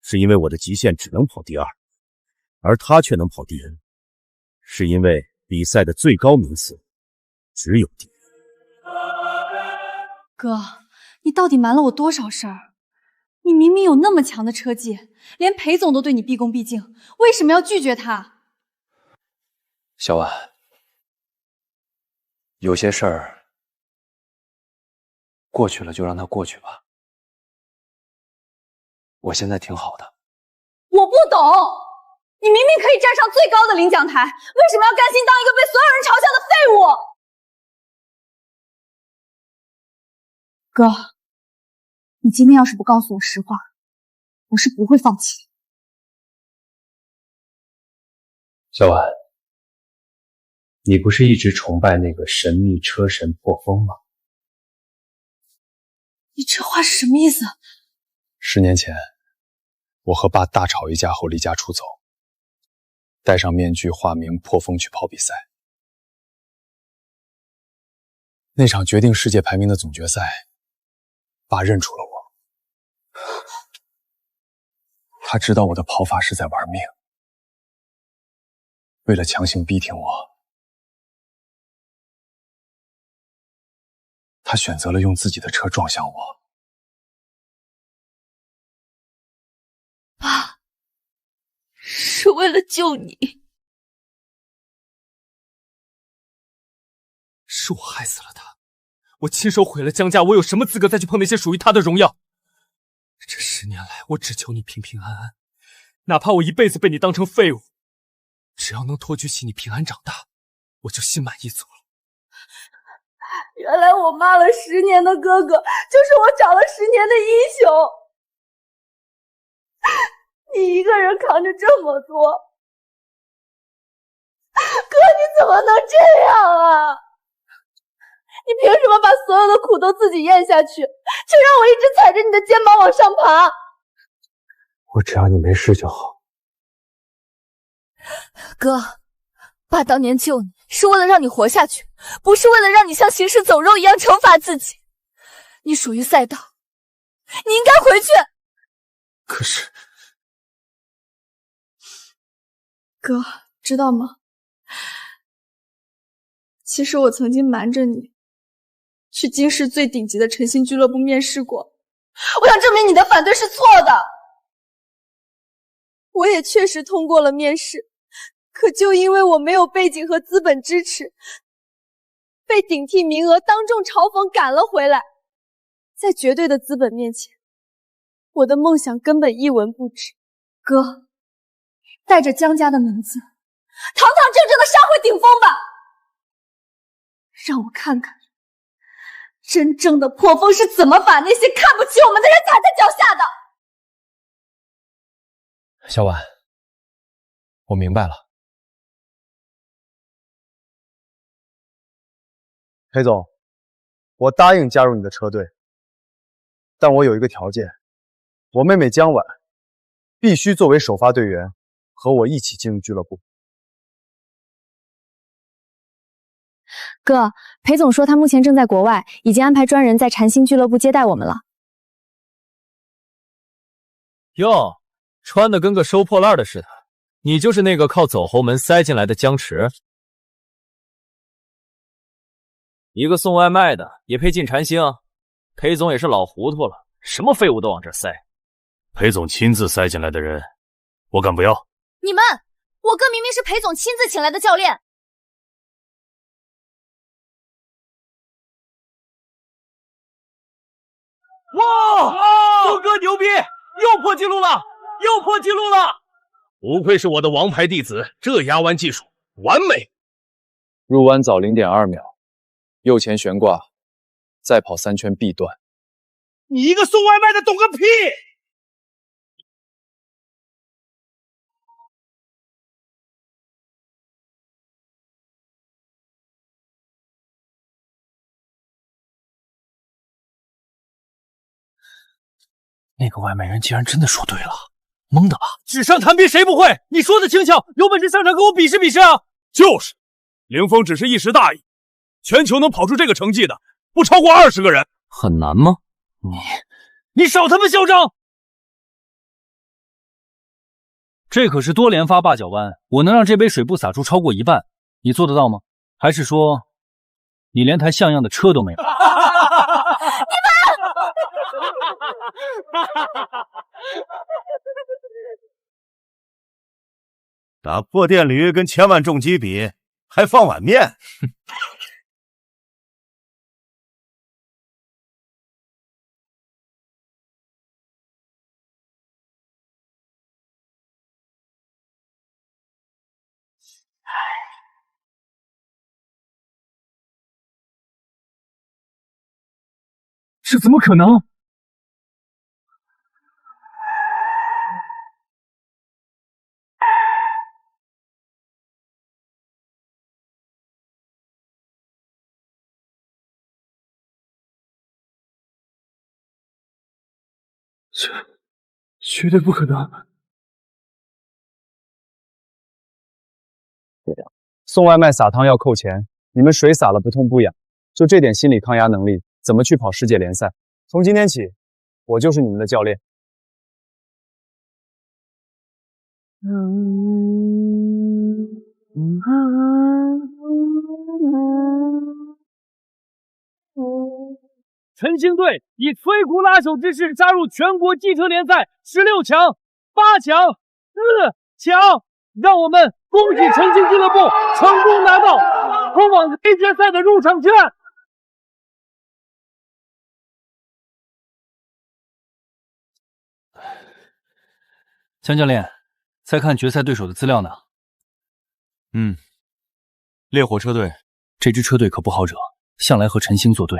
是因为我的极限只能跑第2，而他却能跑第1，是因为比赛的最高名次只有第一。哥，你到底瞒了我多少事儿？你明明有那么强的车技，连裴总都对你毕恭毕敬，为什么要拒绝他？小婉，有些事儿过去了就让它过去吧。我现在挺好的。我不懂，你明明可以站上最高的领奖台，为什么要甘心当一个被所有人嘲笑的废物？哥，你今天要是不告诉我实话，我是不会放弃的。小婉，你不是一直崇拜那个神秘车神破风吗？你这话是什么意思？10年前，我和爸大吵一架后离家出走，戴上面具化名破风去跑比赛。那场决定世界排名的总决赛，爸认出了我。他知道我的跑法是在玩命，为了强行逼挺我，他选择了用自己的车撞向我。爸，是为了救你。是我害死了他，我亲手毁了江家，我有什么资格再去碰那些属于他的荣耀？这10年来，我只求你平平安安，哪怕我一辈子被你当成废物，只要能托举起你平安长大，我就心满意足了。原来我骂了10年的哥哥，就是我找了10年的英雄。你一个人扛着这么多，哥，你怎么能这样啊？你凭什么把所有的苦都自己咽下去，却让我一直踩着你的肩膀往上爬？我只要你没事就好。哥，爸当年救你是为了让你活下去，不是为了让你像行尸走肉一样惩罚自己。你属于赛道，你应该回去。可是，哥，知道吗？其实我曾经瞒着你，去京市最顶级的晨星俱乐部面试过。我想证明你的反对是错的。我也确实通过了面试，可就因为我没有背景和资本支持，被顶替名额当众嘲讽赶了回来。在绝对的资本面前，我的梦想根本一文不值。哥，带着江家的名字，堂堂正正的上回顶峰吧，让我看看真正的破风是怎么把那些看不起我们的人踩在脚下的。小婉，我明白了。裴总，我答应加入你的车队，但我有一个条件，我妹妹江婉必须作为首发队员和我一起进入俱乐部。哥，裴总说他目前正在国外，已经安排专人在禅心俱乐部接待我们了。哟，穿的跟个收破烂的似的，你就是那个靠走后门塞进来的江池？一个送外卖的也配进禅星？裴总也是老糊涂了，什么废物都往这塞。裴总亲自塞进来的人，我敢不要？你们，我哥明明是裴总亲自请来的教练。哇！峰哥牛逼，又破纪录了，又破纪录了！不愧是我的王牌弟子，这压弯技术完美。入弯早0.2秒，右前悬挂，再跑3圈必断。你一个送外卖的懂个屁！那个外卖员竟然真的说对了，懵的吧？纸上谈兵谁不会？你说的轻巧，有本事上场跟我比试比试啊！就是，凌风只是一时大意，全球能跑出这个成绩的不超过20个人。很难吗？你少他妈嚣张！这可是多连发8角弯，我能让这杯水不洒出超过1半，你做得到吗？还是说你连台像样的车都没有？打破电驴跟千万重击比，还放碗面？这怎么可能？这绝对不可能！送外卖撒汤要扣钱，你们谁撒了不痛不痒？就这点心理抗压能力，怎么去跑世界联赛？从今天起，我就是你们的教练。晨星队以摧枯拉朽之势杀入全国机车联赛16强、8强、4强，让我们恭喜晨星俱乐部成功拿到通往黑决赛的入场券。江教练，再看决赛对手的资料呢？烈火车队这支车队可不好惹，向来和晨星作对。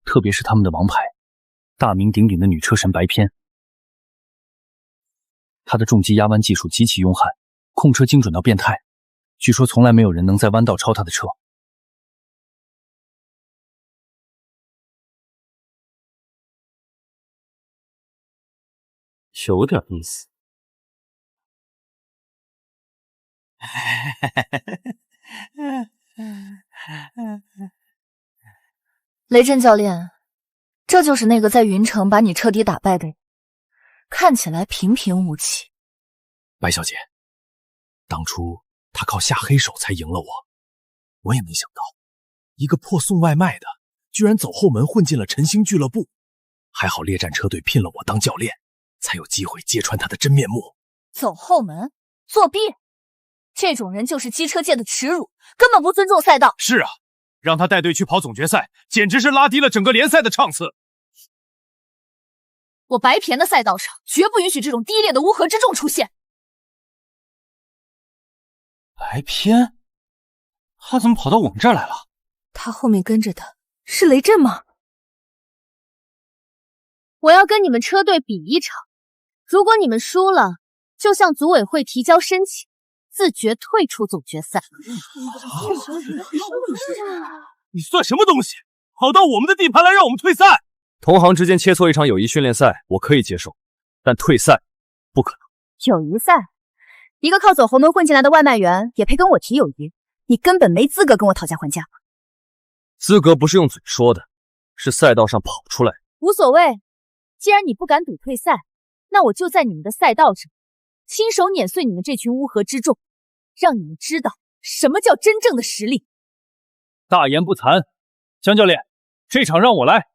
特别是他们的王牌，大名鼎鼎的女车神白偏，她的重机压弯技术极其凶悍，控车精准到变态，据说从来没有人能在弯道超她的车。有点意思。雷震教练，这就是那个在云城把你彻底打败的人，看起来平平无奇。白小姐，当初他靠下黑手才赢了我也没想到，一个破送外卖的居然走后门混进了晨星俱乐部。还好猎战车队聘了我当教练，才有机会揭穿他的真面目。走后门，作弊，这种人就是机车界的耻辱，根本不尊重赛道。是啊，让他带队去跑总决赛，简直是拉低了整个联赛的场次。我白田的赛道上绝不允许这种低劣的乌合之众出现。白偏，他怎么跑到我们这儿来了？他后面跟着的是雷震吗？我要跟你们车队比一场，如果你们输了，就向组委会提交申请，自觉退出总决赛。你算什么东西？跑到我们的地盘来让我们退赛？同行之间切磋一场友谊训练赛，我可以接受，但退赛不可能。友谊赛，一个靠走后门混进来的外卖员也配跟我提友谊？你根本没资格跟我讨价还价。资格不是用嘴说的，是赛道上跑出来。无所谓，既然你不敢赌退赛，那我就在你们的赛道上亲手碾碎你们这群乌合之众，让你们知道什么叫真正的实力。大言不惭，江教练，这场让我来。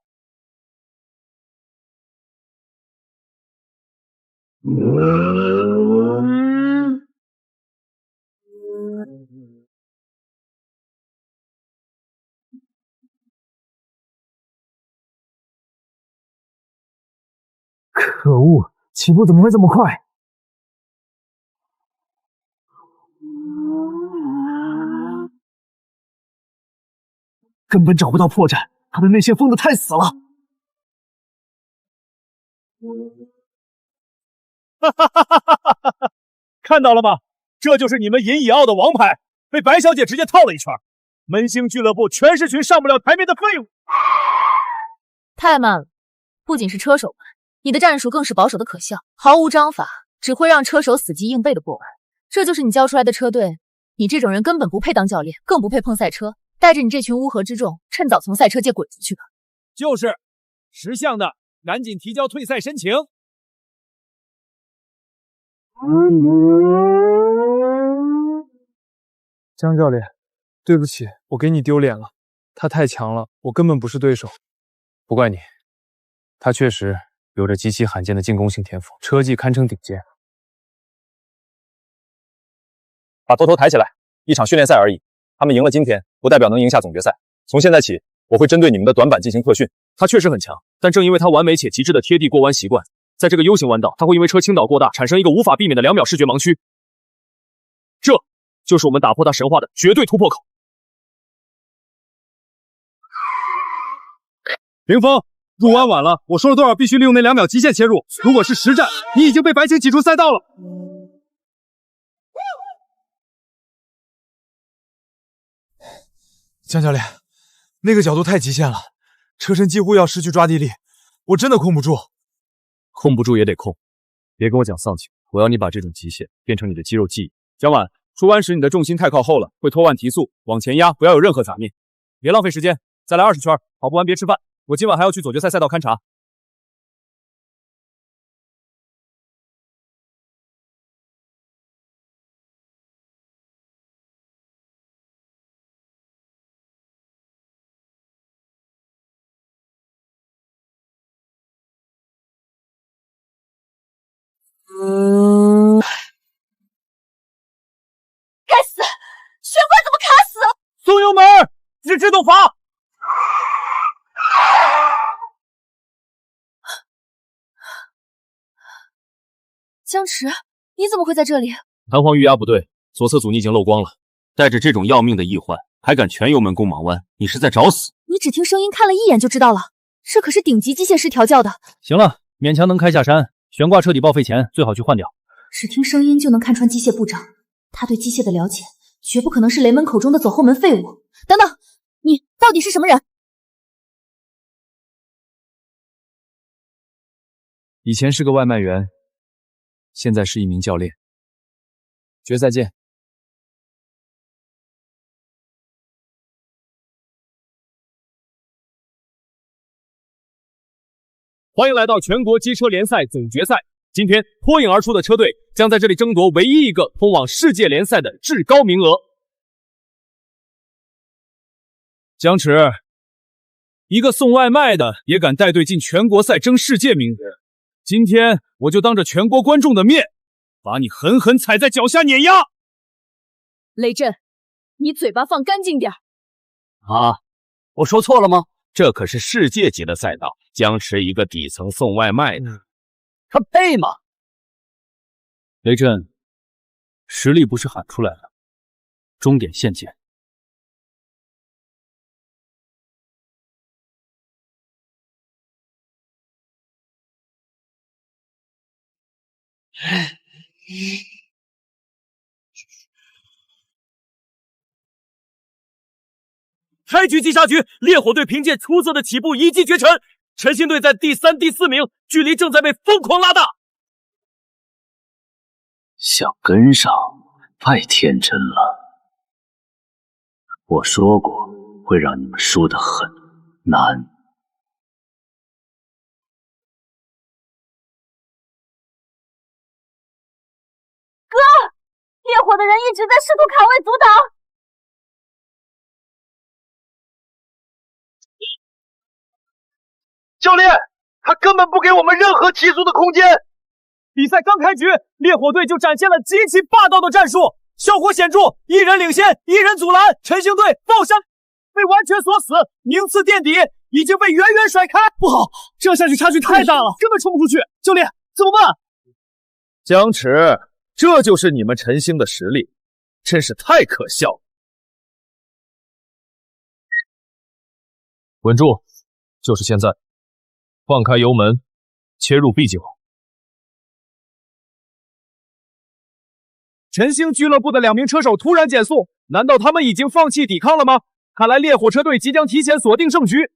可恶，起步怎么会这么快？根本找不到破绽，他的内线封得太死了。看到了吗？这就是你们银以傲的王牌，被白小姐直接套了一圈。门兴俱乐部全是群上不了台面的废物。太慢了，不仅是车手慢，你的战术更是保守的可笑，毫无章法，只会让车手死记硬背的过弯。这就是你教出来的车队？你这种人根本不配当教练，更不配碰赛车。带着你这群乌合之众，趁早从赛车界滚出去吧。就是识相的，赶紧提交退赛申请。江教练，对不起，我给你丢脸了。他太强了，我根本不是对手。不怪你，他确实有着极其罕见的进攻性天赋，车技堪称顶尖。把头抬起来，一场训练赛而已。他们赢了今天，不代表能赢下总决赛。从现在起，我会针对你们的短板进行特训。他确实很强，但正因为他完美且极致的贴地过弯习惯，在这个 U 型弯道，他会因为车倾倒过大，产生一个无法避免的2秒视觉盲区。这就是我们打破他神话的绝对突破口。林峰，入弯晚了，我说了多少必须利用那2秒极限切入。如果是实战，你已经被白青挤出赛道了。江教练，那个角度太极限了，车身几乎要失去抓地力，我真的控不住。控不住也得控，别跟我讲丧气，我要你把这种极限变成你的肌肉记忆。江晚，出弯时你的重心太靠后了，会拖慢提速，往前压，不要有任何杂念。别浪费时间，再来20圈，跑不完别吃饭。我今晚还要去总决赛赛道勘察。该死，悬挂怎么卡死？松油门，制动阀。江池，你怎么会在这里？弹簧预压不对，左侧阻尼已经漏光了。带着这种要命的易患，还敢全油门攻盲弯，你是在找死？你只听声音看了一眼就知道了，这可是顶级机械师调教的。行了，勉强能开下山，悬挂彻底报废前最好去换掉。只听声音就能看穿机械部长，他对机械的了解绝不可能是雷门口中的走后门废物。等等，你到底是什么人？以前是个外卖员，现在是一名教练。决赛见。欢迎来到全国机车联赛总决赛。今天脱颖而出的车队将在这里争夺唯一一个通往世界联赛的至高名额。江池，一个送外卖的也敢带队进全国赛争世界名额，今天我就当着全国观众的面，把你狠狠踩在脚下碾压。雷震，你嘴巴放干净点啊！我说错了吗？这可是世界级的赛道，江池一个底层送外卖的，他配吗？雷震，实力不是喊出来了，终点线见。开局即杀局，烈火队凭借出色的起步一骑绝尘，晨星队在第3、第4名，距离正在被疯狂拉大。想跟上太天真了，我说过会让你们输得很难。哥，烈火的人一直在试图卡位阻挡。教练，他根本不给我们任何提速的空间。比赛刚开局，烈火队就展现了极其霸道的战术，效果显著，一人领先，一人阻拦，晨星队抱山被完全锁死，名次垫底，已经被远远甩开。不好，这样下去差距太大了，根本冲不出去。教练，怎么办？江池，这就是你们晨星的实力，真是太可笑了。稳住，就是现在。放开油门，切入 B 计划。晨星俱乐部的2名车手突然减速，难道他们已经放弃抵抗了吗？看来烈火车队即将提前锁定胜局。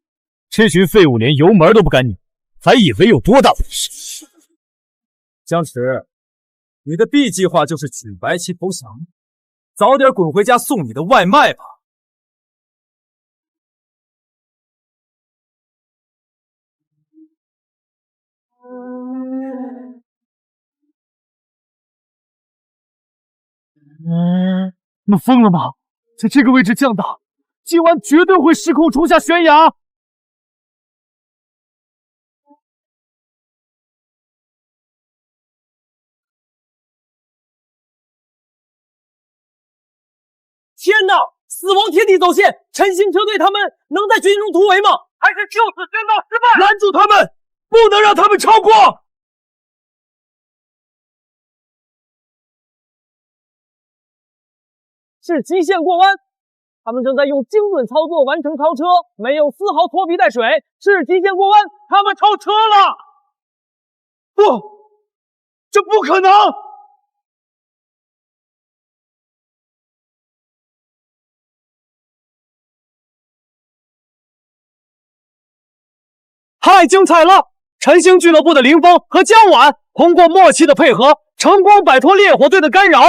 这群废物连油门都不敢拧，还以为有多大本事？江池，你的 B 计划就是举白旗投降，早点滚回家送你的外卖吧。你们疯了吗？在这个位置降档，今晚绝对会失控冲下悬崖。天哪！死亡天地走线，晨星车队他们能在军中突围吗？还是就此宣告失败？拦住他们，不能让他们超过！是极限过弯，他们正在用精准操作完成超车，没有丝毫拖皮带水。是极限过弯，他们超车了！不，这不可能！太精彩了！晨星俱乐部的林峰和江晚通过默契的配合，成功摆脱烈火队的干扰。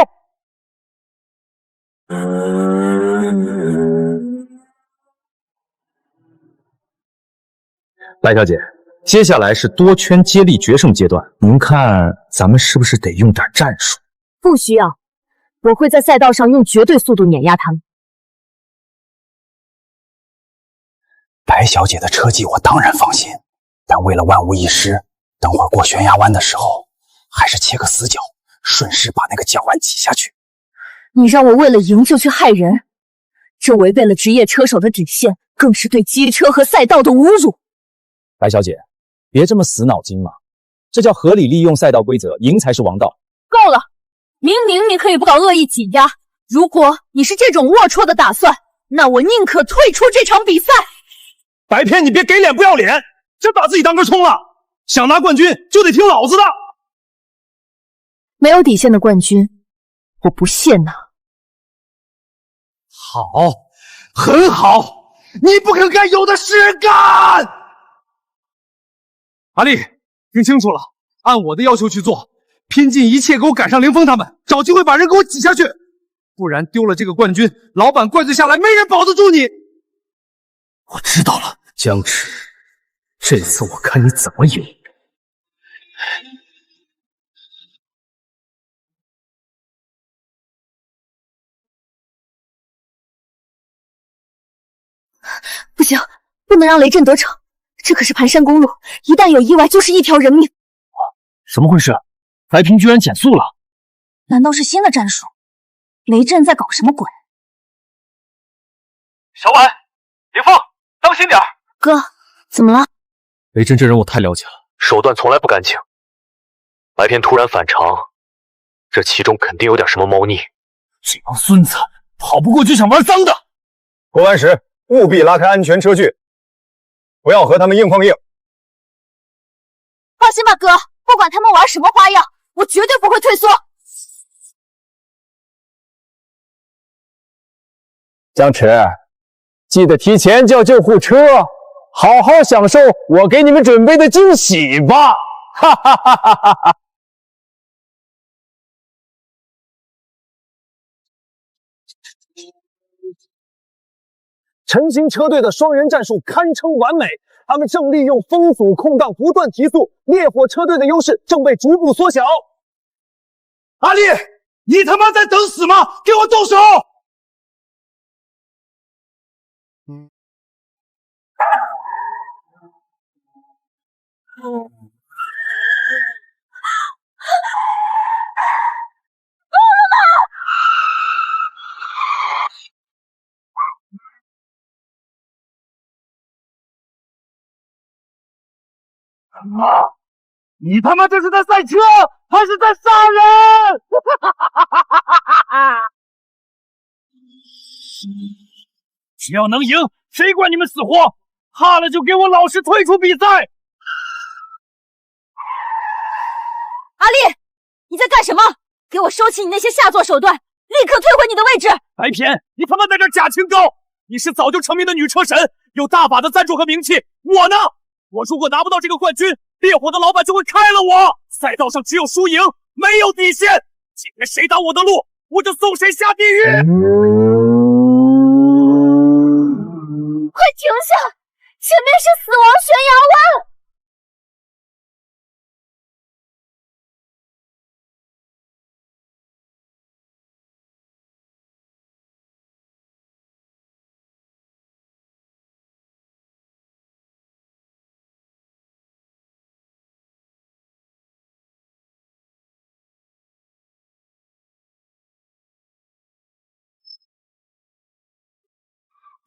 白小姐，接下来是多圈接力决胜阶段，您看咱们是不是得用点战术？不需要，我会在赛道上用绝对速度碾压他们。白小姐的车技我当然放心，但为了万无一失，等会儿过悬崖弯的时候，还是切个死角，顺势把那个脚腕挤下去。你让我为了赢就去害人，这违背了职业车手的底线，更是对机车和赛道的侮辱。白小姐，别这么死脑筋嘛，这叫合理利用赛道规则，赢才是王道。够了，明明你可以不搞恶意挤压，如果你是这种龌龊的打算，那我宁可退出这场比赛。白片，你别给脸不要脸，真把自己当根葱了！想拿冠军就得听老子的。没有底线的冠军，我不屑拿。好，很好，你不肯干，有的是干。阿丽，听清楚了，按我的要求去做，拼尽一切给我赶上凌峰他们，找机会把人给我挤下去，不然丢了这个冠军，老板怪罪下来，没人保得住你。我知道了，江池，这次我看你怎么赢。不行，不能让雷震得逞，这可是盘山公路，一旦有意外就是一条人命。怎么回事？白平居然减速了？难道是新的战术？雷震在搞什么鬼？小婉，凌峰，当心点！哥，怎么了？雷震这人我太了解了，手段从来不干净。白天突然反常，这其中肯定有点什么猫腻。这帮孙子跑不过就想玩脏的。过弯时务必拉开安全车距，不要和他们硬碰硬。放心吧，哥，不管他们玩什么花样，我绝对不会退缩。江池，记得提前叫救护车，好好享受我给你们准备的惊喜吧！哈哈哈哈哈哈！晨星车队的双人战术堪称完美，他们正利用风阻空档不断提速，烈火车队的优势正被逐步缩小。阿丽，你他妈在等死吗？给我动手！你他妈这是在赛车，还是在杀人？只要能赢，谁管你们死活？怕了就给我老实退出比赛！阿丽，你在干什么？给我收起你那些下作手段，立刻退回你的位置！白偏，你他妈在这假清高！你是早就成名的女车神，有大把的赞助和名气。我呢？我如果拿不到这个冠军，烈火的老板就会开了我。赛道上只有输赢，没有底线。今天谁挡我的路，我就送谁下地狱！快停下！前面是死亡悬崖湾！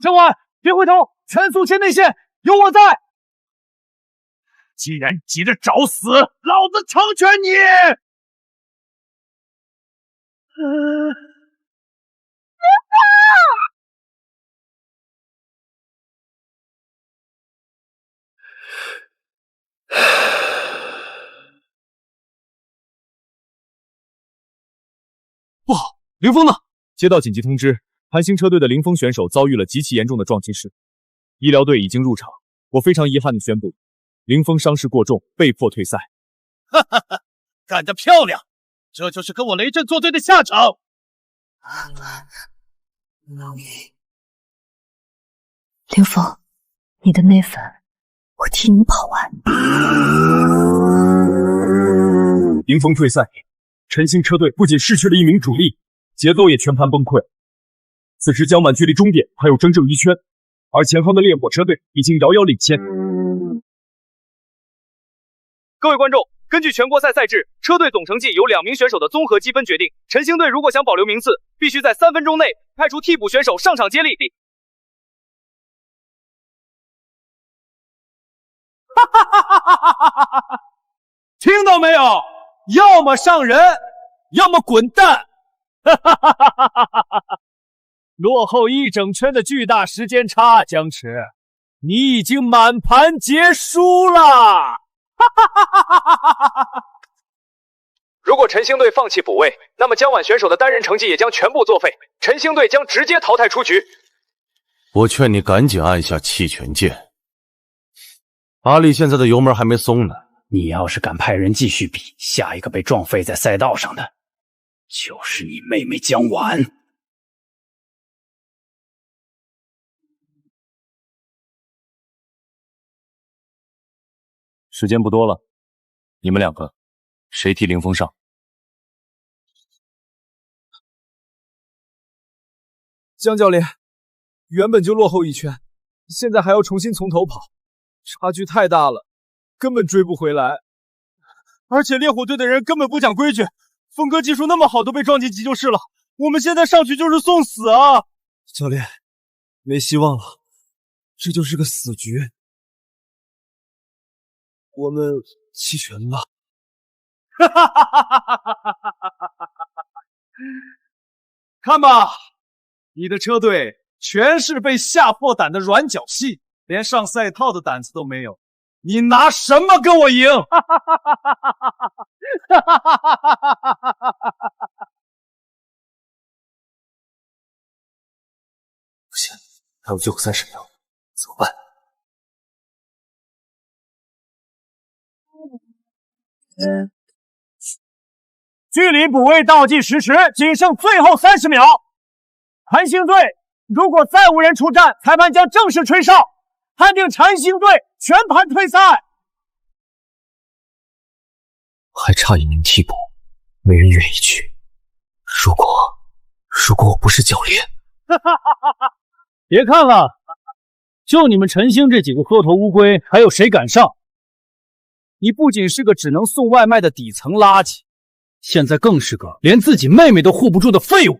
陈婉，别回头，全速切内线，有我在。既然急着找死，老子成全你！不好，凌风呢？接到紧急通知，韩星车队的凌风选手遭遇了极其严重的撞击事，医疗队已经入场。我非常遗憾地宣布，凌风伤势过重，被迫退赛。哈哈哈，干得漂亮！这就是跟我雷震作对的下场。凌风，你的那份我替你跑完。凌风退赛，陈星车队不仅失去了一名主力，节奏也全盘崩溃。此时江满距离终点还有整整1圈，而前方的烈火车队已经遥遥领先。各位观众，根据全国赛赛制，车队总成绩由2名选手的综合积分决定。陈星队如果想保留名次，必须在3分钟内派出替补选手上场接力。哈哈哈哈哈哈哈哈！听到没有？要么上人，要么滚蛋！哈哈哈哈哈哈！落后1整圈的巨大时间差，江池，你已经满盘皆输了！哈哈哈哈哈哈！如果陈星队放弃补位，那么江晚选手的单人成绩也将全部作废，陈星队将直接淘汰出局。我劝你赶紧按下弃权键。阿力现在的油门还没松呢。你要是敢派人继续比，下一个被撞废在赛道上的，就是你妹妹江晚。时间不多了，你们2个，谁替凌风上？江教练，原本就落后1圈，现在还要重新从头跑，差距太大了，根本追不回来。而且烈火队的人根本不讲规矩，峰哥技术那么好都被撞进急救室了，我们现在上去就是送死啊！教练，没希望了，这就是个死局。我们弃权吧。哈哈哈哈哈哈！看吧，你的车队全是被吓破胆的软脚戏，连上赛套的胆子都没有。你拿什么跟我赢？哈哈哈哈哈哈！不行，还有最后30秒，怎么办？距离补位倒计时时仅剩最后30秒。韩星队如果再无人出战，裁判将正式吹哨，判定陈星队全盘退赛。还差1名替补，没人愿意去。如果我不是教练，别看了，就你们陈星这几个缩头乌龟，还有谁敢上？你不仅是个只能送外卖的底层垃圾，现在更是个连自己妹妹都护不住的废物。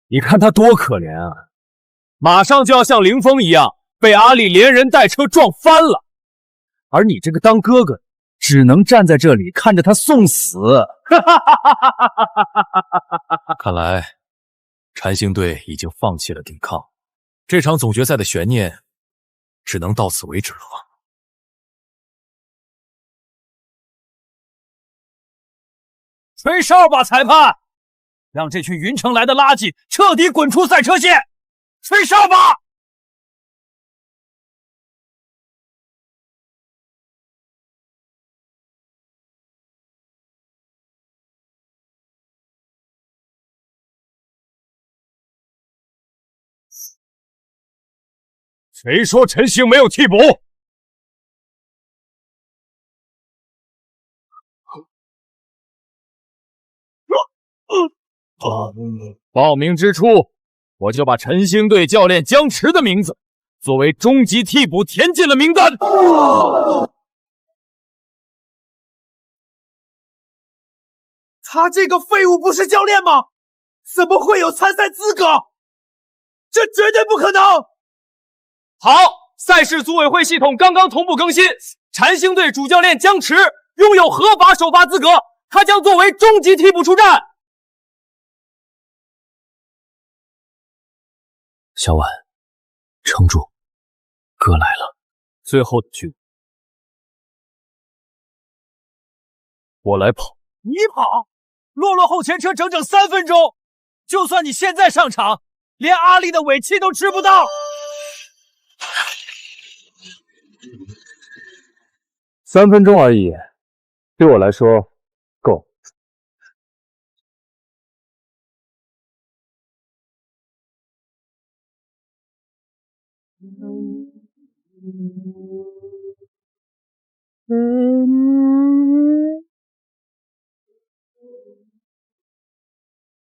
你看他多可怜啊，马上就要像凌风一样被阿力连人带车撞翻了，而你这个当哥哥只能站在这里看着他送死。看来禅星队已经放弃了抵抗，这场总决赛的悬念只能到此为止了吧。吹哨吧，裁判！让这群云城来的垃圾彻底滚出赛车线！吹哨吧！谁说陈星没有替补？报名之初，我就把陈星队教练江池的名字作为终极替补填进了名单。他这个废物不是教练吗？怎么会有参赛资格？这绝对不可能！好，赛事组委会系统刚刚同步更新，禅星队主教练江池拥有合法首发资格，他将作为终极替补出战。小婉，撑住，哥来了。最后的局，我来跑。你跑？落后前车整整3分钟，就算你现在上场，连阿丽的尾气都吃不到。3分钟而已，对我来说够。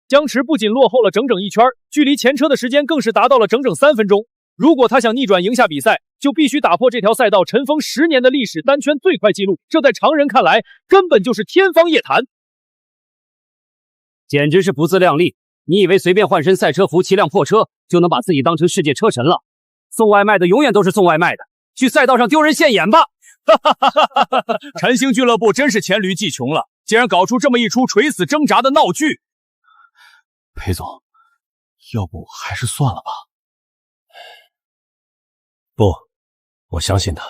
江池不仅落后了整整1圈，距离前车的时间更是达到了整整3分钟。如果他想逆转赢下比赛，就必须打破这条赛道尘封10年的历史单圈最快纪录，这在常人看来根本就是天方夜谭，简直是不自量力！你以为随便换身赛车服、骑辆破车就能把自己当成世界车神了？送外卖的永远都是送外卖的，去赛道上丢人现眼吧！禅星俱乐部真是黔驴技穷了，竟然搞出这么一出垂死挣扎的闹剧。裴总，要不还是算了吧。不，我相信他。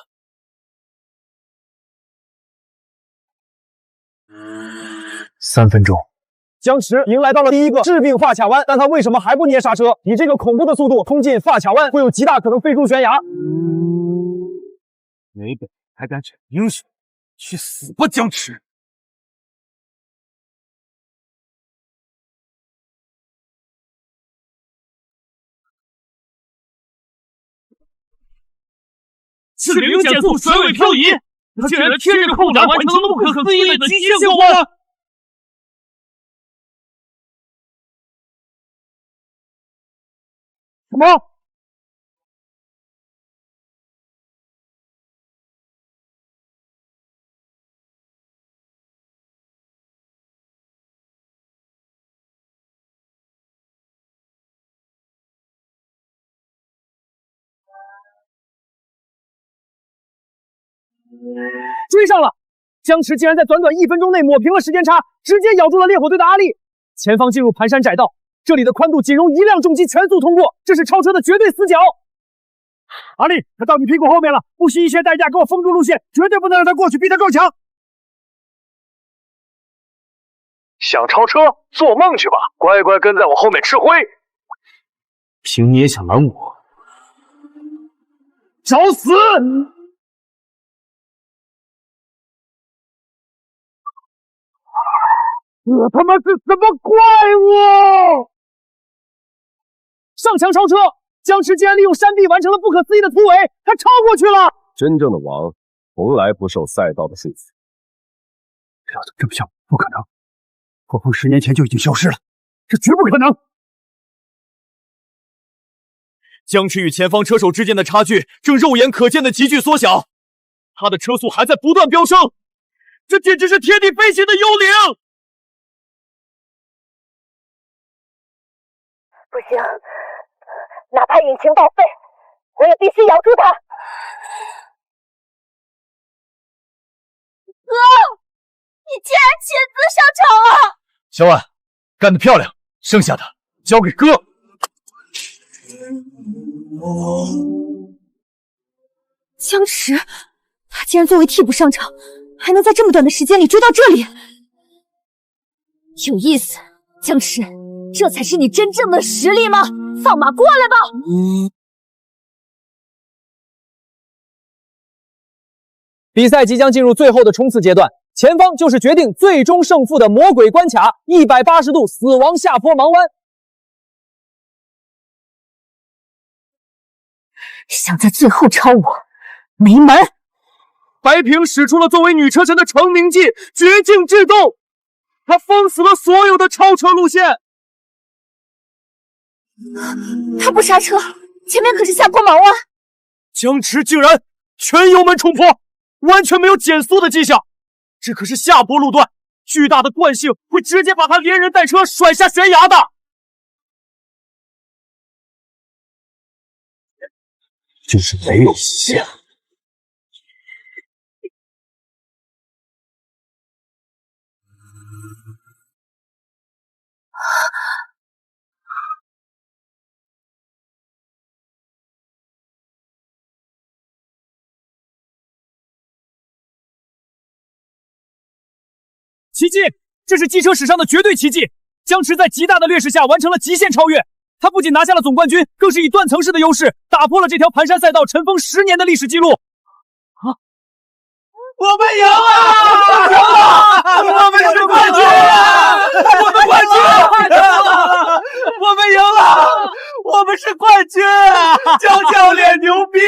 3分钟，江池迎来到了第一个致命发卡弯，但他为什么还不捏刹车？以这个恐怖的速度冲进发卡弯，会有极大可能飞出悬崖。没本事还敢逞英雄，去死吧，江池！是零减速甩尾漂移，他竟然贴着扣闸完成了不可思议的极限过弯！什么？追上了！江池竟然在短短1分钟内抹平了时间差，直接咬住了烈火队的阿丽。前方进入盘山窄道，这里的宽度仅容1辆重机全速通过，这是超车的绝对死角。阿丽，他到你屁股后面了，不惜一切代价给我封住路线，绝对不能让他过去，逼他撞墙。想超车？做梦去吧！乖乖跟在我后面吃灰。凭你也想拦我？找死！这他妈是什么怪物！上墙超车，江池竟然利用山壁完成了不可思议的突围，他超过去了！真正的王从来不受赛道的束缚。料得这么小，不可能！破风10年前就已经消失了，这绝不可能！江池与前方车手之间的差距正肉眼可见的急剧缩小，他的车速还在不断飙升，这简直是贴地飞行的幽灵！不行，哪怕引擎报废，我也必须咬住它。哥，你竟然亲自上场了！小婉，干得漂亮，剩下的交给哥。江池，他竟然作为替补上场，还能在这么短的时间里追到这里，有意思。江池，这才是你真正的实力吗？放马过来吧！比赛即将进入最后的冲刺阶段，前方就是决定最终胜负的魔鬼关卡180度死亡下坡盲弯。想在最后超我，没门！白萍使出了作为女车神的成名技——绝境制动，她封死了所有的超车路线。他不刹车，前面可是下坡盲弯。江池竟然全油门冲坡，完全没有减速的迹象。这可是下坡路段，巨大的惯性会直接把他连人带车甩下悬崖的。就是没有极限。奇迹！这是机车史上的绝对奇迹！江池在极大的劣势下完成了极限超越，他不仅拿下了总冠军，更是以断层式的优势打破了这条盘山赛道尘封10年的历史记录。啊！我们赢了！我们是冠军！我们冠军！我们赢了！我们是冠军！江教练牛逼！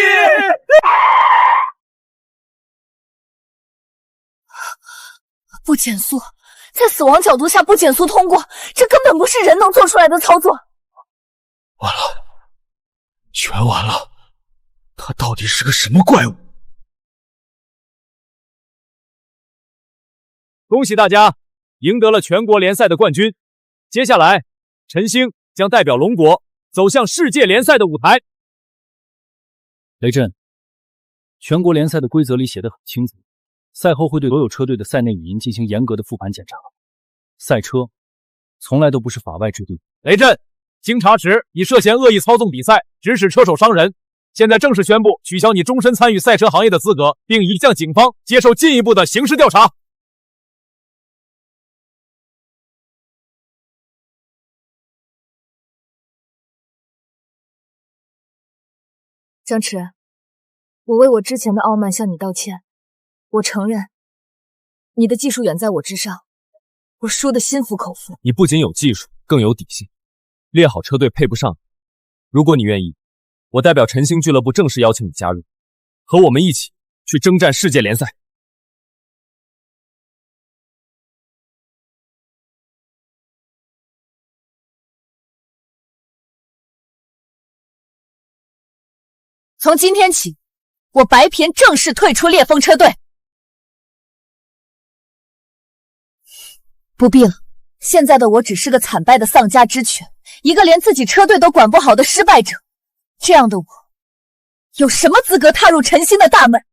不减速，在死亡角度下不减速通过，这根本不是人能做出来的操作。完了，全完了！他到底是个什么怪物？恭喜大家赢得了全国联赛的冠军！接下来，陈星将代表龙国走向世界联赛的舞台。雷震，全国联赛的规则里写得很清楚。赛后会对所有车队的赛内语音进行严格的复盘检查。赛车从来都不是法外之地。雷震，经查实，你涉嫌恶意操纵比赛，指使车手伤人。现在正式宣布取消你终身参与赛车行业的资格，并已向警方接受进一步的刑事调查。江池，我为我之前的傲慢向你道歉。我承认，你的技术远在我之上，我输得心服口服。你不仅有技术，更有底线。列好车队配不上，如果你愿意，我代表晨星俱乐部正式邀请你加入，和我们一起去征战世界联赛。从今天起，我白平正式退出烈风车队。不必了，现在的我只是个惨败的丧家之犬，一个连自己车队都管不好的失败者。这样的我，有什么资格踏入晨星的大门？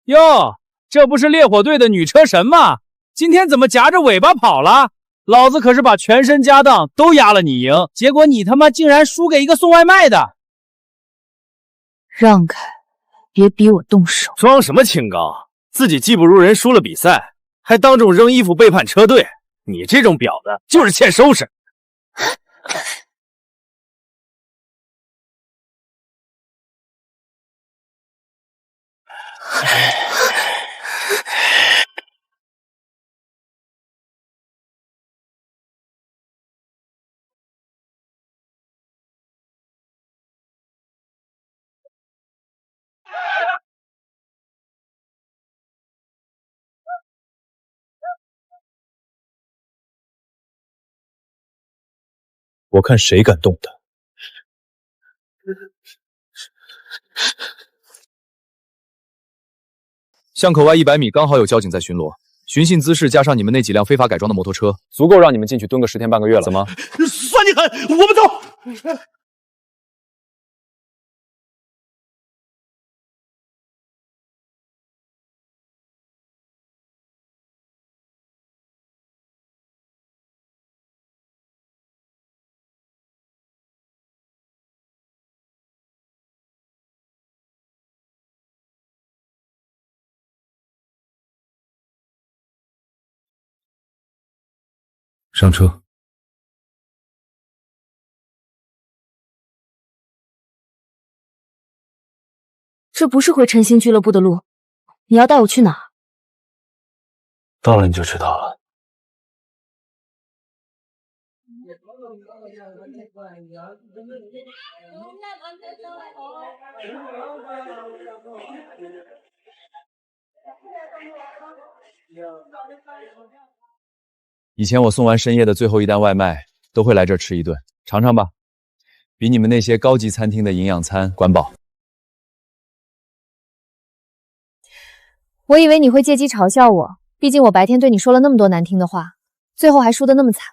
哟，这不是烈火队的女车神吗？今天怎么夹着尾巴跑了？老子可是把全身家当都压了你赢，结果你他妈竟然输给一个送外卖的！让开，别逼我动手！装什么清高？自己技不如人，输了比赛，还当众扔衣服背叛车队，你这种婊子就是欠收拾！我看谁敢动他！巷口外100米刚好有交警在巡逻，寻衅滋事加上你们那几辆非法改装的摩托车，足够让你们进去蹲个10天半个月了。怎么？算你狠！我们走。上车。这不是回晨星俱乐部的路，你要带我去哪？到了你就知道了。以前我送完深夜的最后一单外卖，都会来这儿吃一顿，尝尝吧。比你们那些高级餐厅的营养餐管饱。我以为你会借机嘲笑我，毕竟我白天对你说了那么多难听的话，最后还输得那么惨。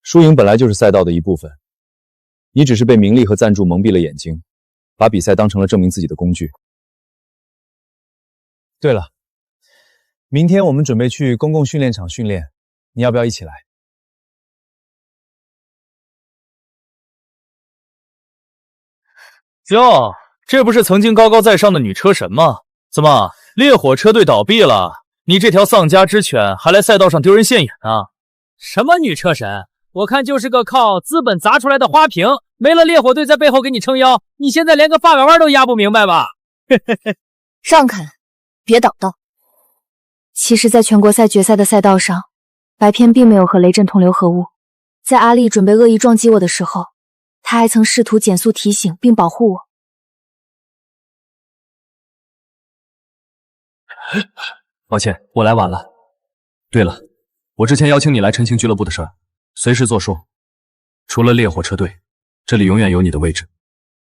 输赢本来就是赛道的一部分，你只是被名利和赞助蒙蔽了眼睛，把比赛当成了证明自己的工具。对了，明天我们准备去公共训练场训练，你要不要一起来？哟，这不是曾经高高在上的女车神吗？怎么，烈火车队倒闭了，你这条丧家之犬还来赛道上丢人现眼啊？什么女车神？我看就是个靠资本砸出来的花瓶，没了烈火队在背后给你撑腰，你现在连个发拐弯都压不明白吧？让开，别挡道。其实，在全国赛决赛的赛道上，白片并没有和雷震同流合污。在阿丽准备恶意撞击我的时候，他还曾试图减速提醒并保护我。抱歉，我来晚了。对了，我之前邀请你来陈情俱乐部的事儿，随时作数。除了烈火车队，这里永远有你的位置。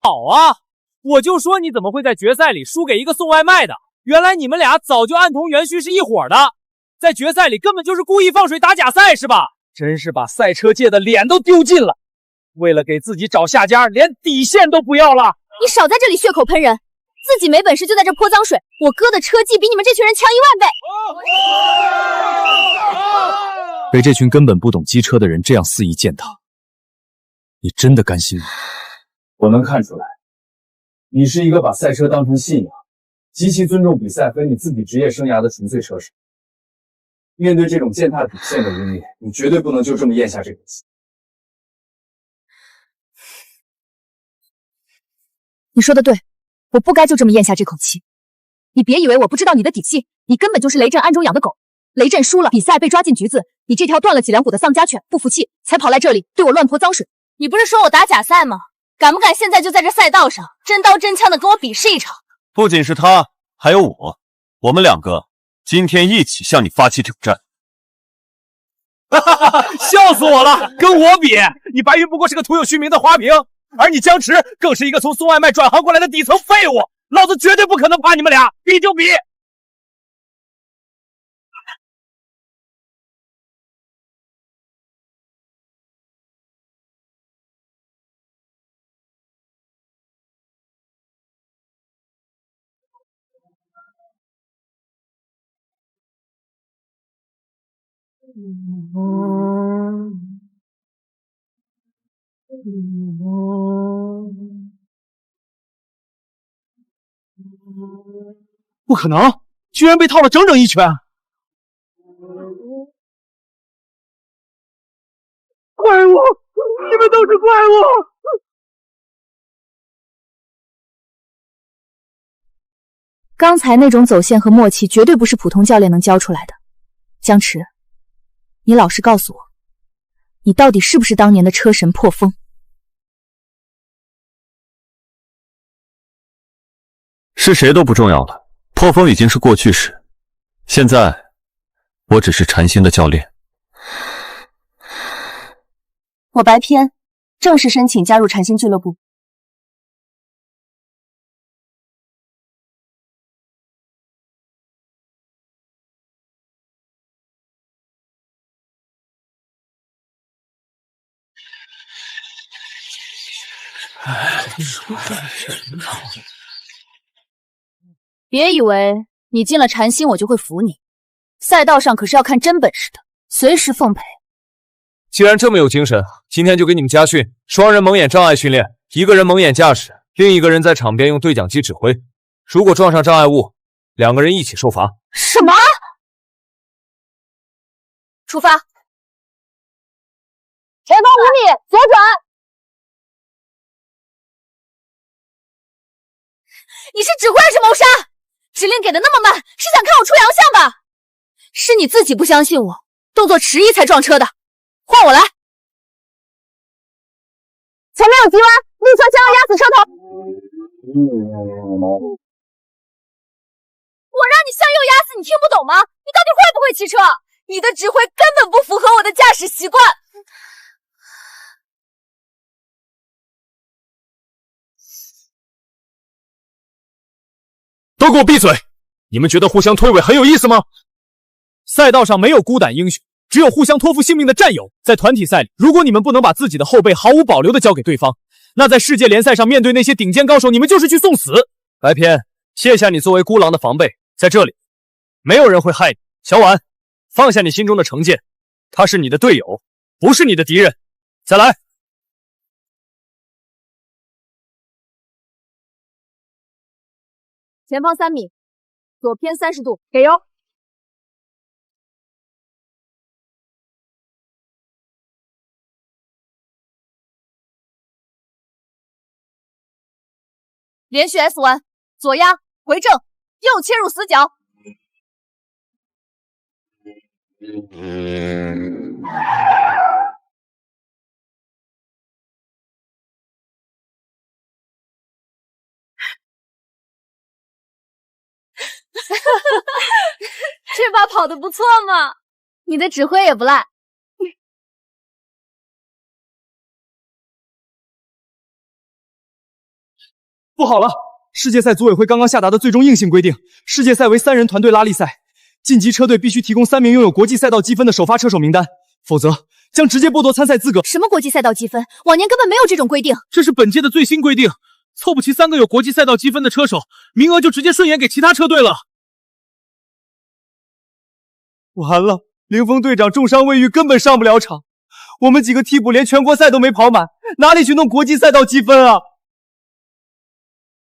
好啊，我就说你怎么会在决赛里输给一个送外卖的？原来你们俩早就暗通元虚是一伙的，在决赛里根本就是故意放水打假赛是吧？真是把赛车界的脸都丢尽了，为了给自己找下家，连底线都不要了。你少在这里血口喷人，自己没本事就在这泼脏水。我哥的车技比你们这群人强10000倍。被这群根本不懂机车的人这样肆意践踏，你真的甘心吗？我能看出来，你是一个把赛车当成信仰，极其尊重比赛和你自己职业生涯的纯粹车手。面对这种践踏底线的污蔑，你绝对不能就这么咽下这口气。你说的对，我不该就这么咽下这口气。你别以为我不知道你的底细，你根本就是雷震暗中养的狗。雷震输了比赛被抓进局子，你这条断了几两骨的丧家犬不服气，才跑来这里对我乱泼脏水。你不是说我打假赛吗？敢不敢现在就在这赛道上真刀真枪的跟我比试一场？不仅是他，还有我们两个今天一起向你发起挑战。笑死我了！跟我比，你白云不过是个徒有虚名的花瓶，而你江池更是一个从送外卖转行过来的底层废物。老子绝对不可能怕你们俩，比就比。不可能，居然被套了整整一拳！怪物！你们都是怪物！刚才那种走线和默契绝对不是普通教练能教出来的。江池，你老实告诉我，你到底是不是当年的车神破风？是谁都不重要了，破风已经是过去式，现在我只是禅心的教练。我白偏正式申请加入禅心俱乐部。别以为你进了禅心我就会服你，赛道上可是要看真本事的，随时奉陪。既然这么有精神，今天就给你们加训，双人蒙眼障碍训练，一个人蒙眼驾驶，另一个人在场边用对讲机指挥，如果撞上障碍物，两个人一起受罚。什么？出发！前方5米，左转！你是指挥还是谋杀？指令给的那么慢，是想看我出洋相吧？是你自己不相信我，动作迟疑才撞车的。换我来！前面有急弯，立侧将要压死车头。我让你向右压死，你听不懂吗？你到底会不会骑车？你的指挥根本不符合我的驾驶习惯。都给我闭嘴！你们觉得互相推诿很有意思吗？赛道上没有孤胆英雄，只有互相托付性命的战友。在团体赛里，如果你们不能把自己的后背毫无保留的交给对方，那在世界联赛上面对那些顶尖高手，你们就是去送死。白偏，卸下你作为孤狼的防备，在这里，没有人会害你。小婉，放下你心中的成见，他是你的队友，不是你的敌人。再来。前方3米，左偏30度，给油！连续 S 弯，左压回正，右切入死角。这把跑得不错嘛，你的指挥也不赖。不好了！世界赛组委会刚刚下达的最终硬性规定，世界赛为3人团队拉力赛，晋级车队必须提供3名拥有国际赛道积分的首发车手名单，否则将直接剥夺参赛资格。什么国际赛道积分？往年根本没有这种规定。这是本届的最新规定，凑不齐3个有国际赛道积分的车手，名额就直接顺延给其他车队了。完了，凌风队长重伤未愈，根本上不了场。我们几个替补连全国赛都没跑满，哪里去弄国际赛道积分啊？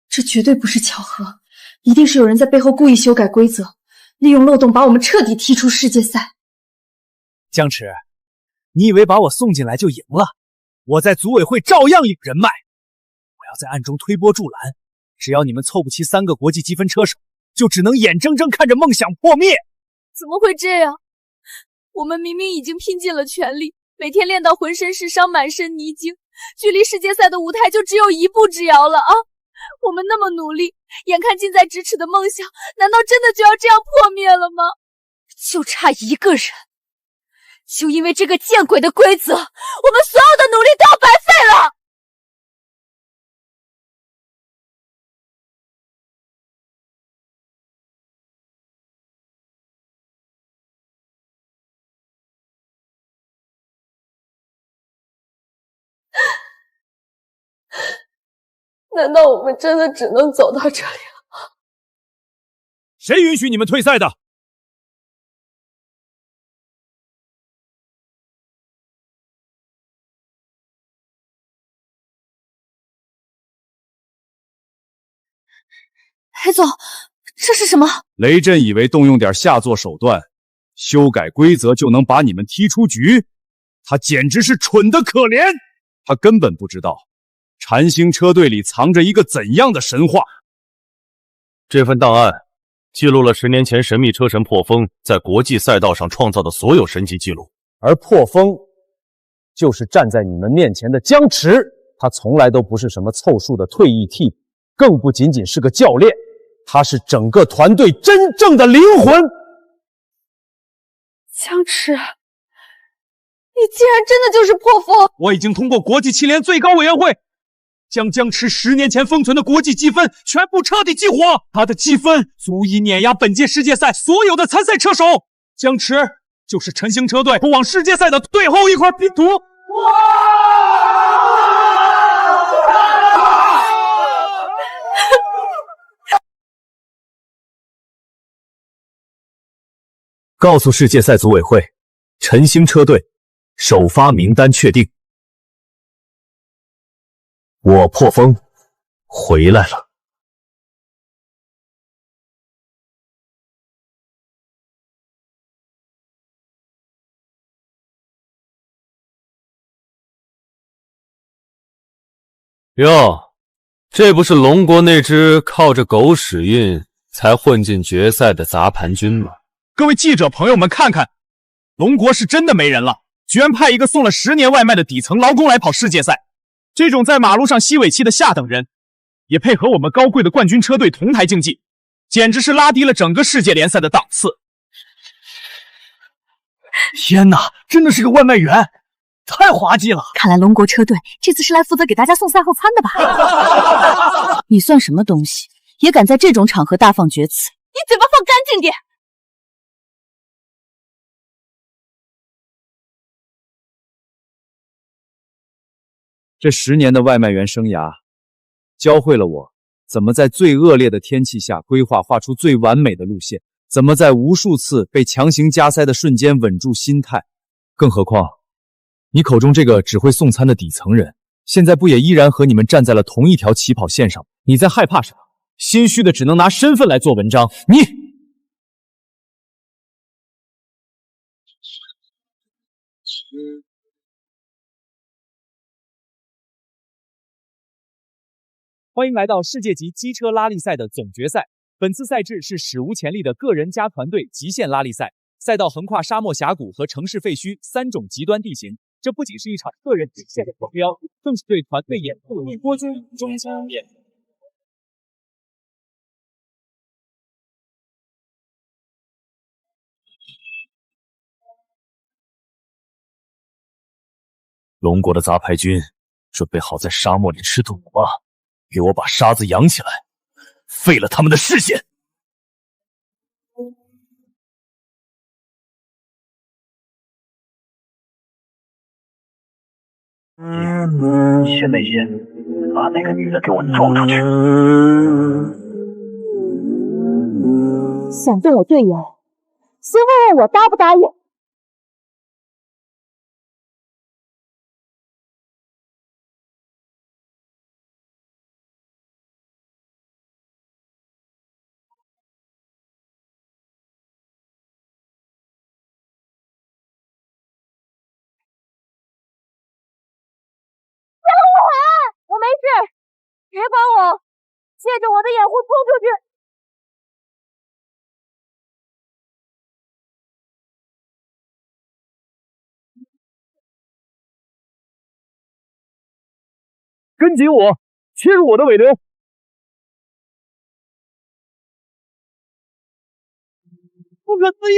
这绝对不是巧合，一定是有人在背后故意修改规则，利用漏洞把我们彻底踢出世界赛。江池，你以为把我送进来就赢了？我在组委会照样有人脉，我要在暗中推波助澜。只要你们凑不齐3个国际积分车手，就只能眼睁睁看着梦想破灭。怎么会这样？我们明明已经拼尽了全力，每天练到浑身是伤，满身泥泞，距离世界赛的舞台就只有一步之遥了啊！我们那么努力，眼看近在咫尺的梦想，难道真的就要这样破灭了吗？就差一个人，就因为这个见鬼的规则，我们所有的努力都要白费了。难道我们真的只能走到这里了？谁允许你们退赛的？黑总，这是什么？雷震以为动用点下作手段，修改规则就能把你们踢出局，他简直是蠢得可怜。他根本不知道禅星车队里藏着一个怎样的神话。这份档案记录了10年前神秘车神破风在国际赛道上创造的所有神级记录，而破风就是站在你们面前的江池，他从来都不是什么凑数的退役替补，更不仅仅是个教练，他是整个团队真正的灵魂。江池，你竟然真的就是破风！我已经通过国际汽联最高委员会，将江池10年前封存的国际积分全部彻底激活，他的积分足以碾压本届世界赛所有的参赛车手。江池就是晨星车队通往世界赛的最后一块拼图。告诉世界赛组委会，晨星车队首发名单确定，我破风回来了。哟，这不是龙国那支靠着狗屎运才混进决赛的杂牌军吗？各位记者朋友们，看看，龙国是真的没人了，居然派一个送了10年外卖的底层劳工来跑世界赛。这种在马路上吸尾气的下等人，也配合我们高贵的冠军车队同台竞技，简直是拉低了整个世界联赛的档次。天哪，真的是个外卖员，太滑稽了！看来龙国车队这次是来负责给大家送赛后餐的吧？你算什么东西？也敢在这种场合大放厥词。你嘴巴放干净点！这10年的外卖员生涯，教会了我怎么在最恶劣的天气下画出最完美的路线，怎么在无数次被强行加塞的瞬间稳住心态。更何况，你口中这个只会送餐的底层人，现在不也依然和你们站在了同一条起跑线上？你在害怕什么？心虚的只能拿身份来做文章。你欢迎来到世界级机车拉力赛的总决赛。本次赛制是史无前例的个人加团队极限拉力赛，赛道横跨沙漠峡谷和城市废墟3种极端地形。这不仅是一场个人极限的目标，更是对团队演出的国军中间演。龙国的杂牌军准备好在沙漠里吃土吗？给我把沙子扬起来，废了他们的视线！你先没先把那个女的给我撞出去！想动我队友，先问问我答不答应。我没事，别管我，借着我的掩护冲出去。跟紧我，切入我的尾流。不可思议！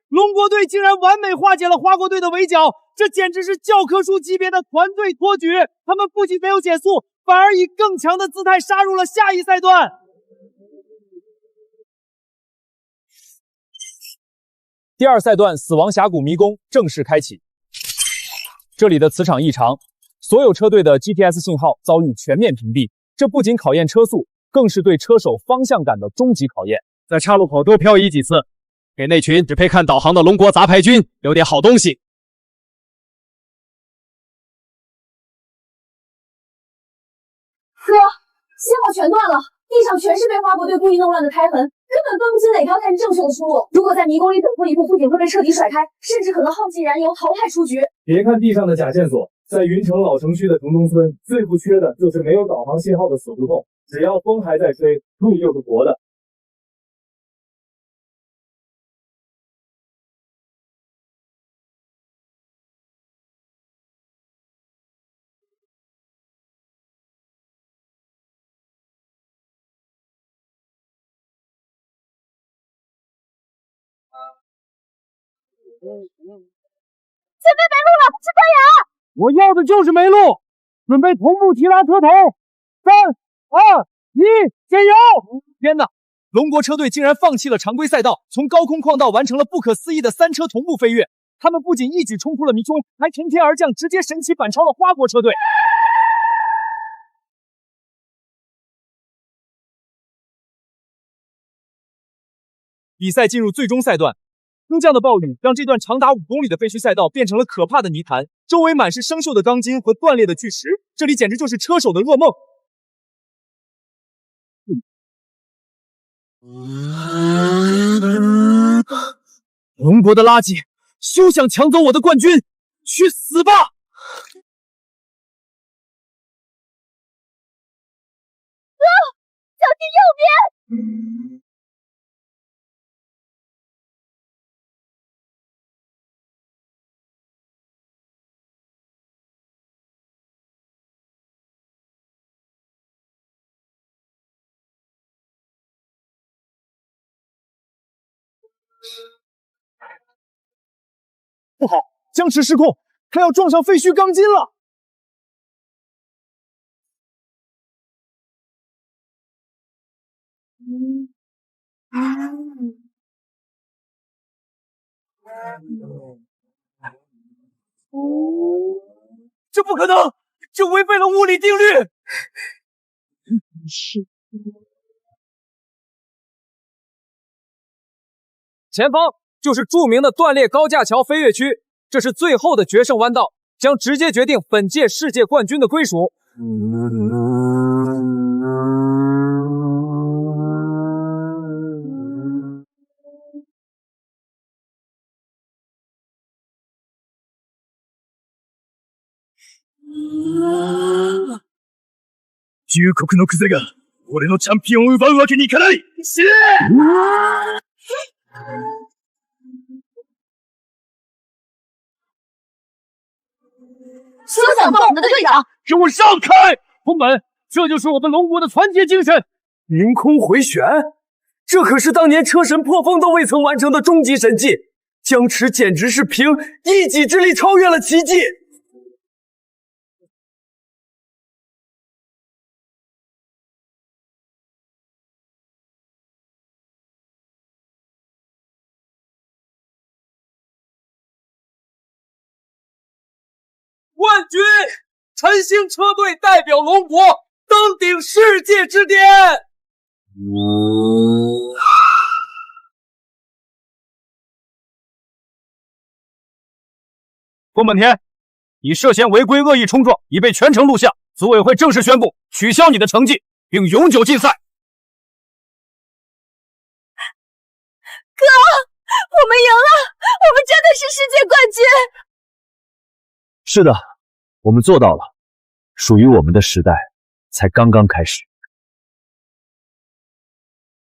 龙国队竟然完美化解了花国队的围剿，这简直是教科书级别的团队托举！他们不仅没有减速，反而以更强的姿态杀入了下一赛段。第2赛段死亡峡谷迷宫正式开启。这里的磁场异常，所有车队的 GPS 信号遭遇全面屏蔽。这不仅考验车速，更是对车手方向感的终极考验。在岔路口多漂移几次，给那群只配看导航的龙国杂牌军留点好东西。哥，信号全断了，地上全是被花国队故意弄乱的胎痕，根本分不清哪条才是正确的出路。如果在迷宫里等错一步，不仅会被彻底甩开，甚至可能耗尽燃油淘汰出局。别看地上的假线索，在云城老城区的城中村，最不缺的就是没有导航信号的死胡同。只要风还在吹，路就是活的。前面没路了，是断崖！我要的就是没路，准备同步提拉车头。3、2、1，加油！天哪！龙国车队竟然放弃了常规赛道，从高空矿道完成了不可思议的3车同步飞跃。他们不仅一举冲出了迷宫，还从天而降，直接神奇反超了花国车队。比赛进入最终赛段，空降的暴雨让这段长达5公里的废墟赛道变成了可怕的泥潭，周围满是生锈的钢筋和断裂的巨石，这里简直就是车手的噩梦。龙国的垃圾，休想抢走我的冠军！去死吧！哥，小心右边！不好，僵持失控，他要撞上废墟钢筋了！这不可能，这违背了物理定律。前方就是著名的断裂高架桥飞跃区，这是最后的决胜弯道，将直接决定本届世界冠军的归属。旧国のクゼが俺のチャンピオンを奪うわけにいかない。死ね！休想动我们的队长！给我让开！红本，这就是我们龙国的团结精神。凌空回旋，这可是当年车神破风都未曾完成的终极神技，江池简直是凭一己之力超越了奇迹。冠军，晨星车队代表龙国登顶世界之巅。宫本田，你涉嫌违规恶意冲撞，已被全程录像，组委会正式宣布取消你的成绩，并永久禁赛。哥，我们赢了，我们真的是世界冠军！是的，我们做到了，属于我们的时代才刚刚开始。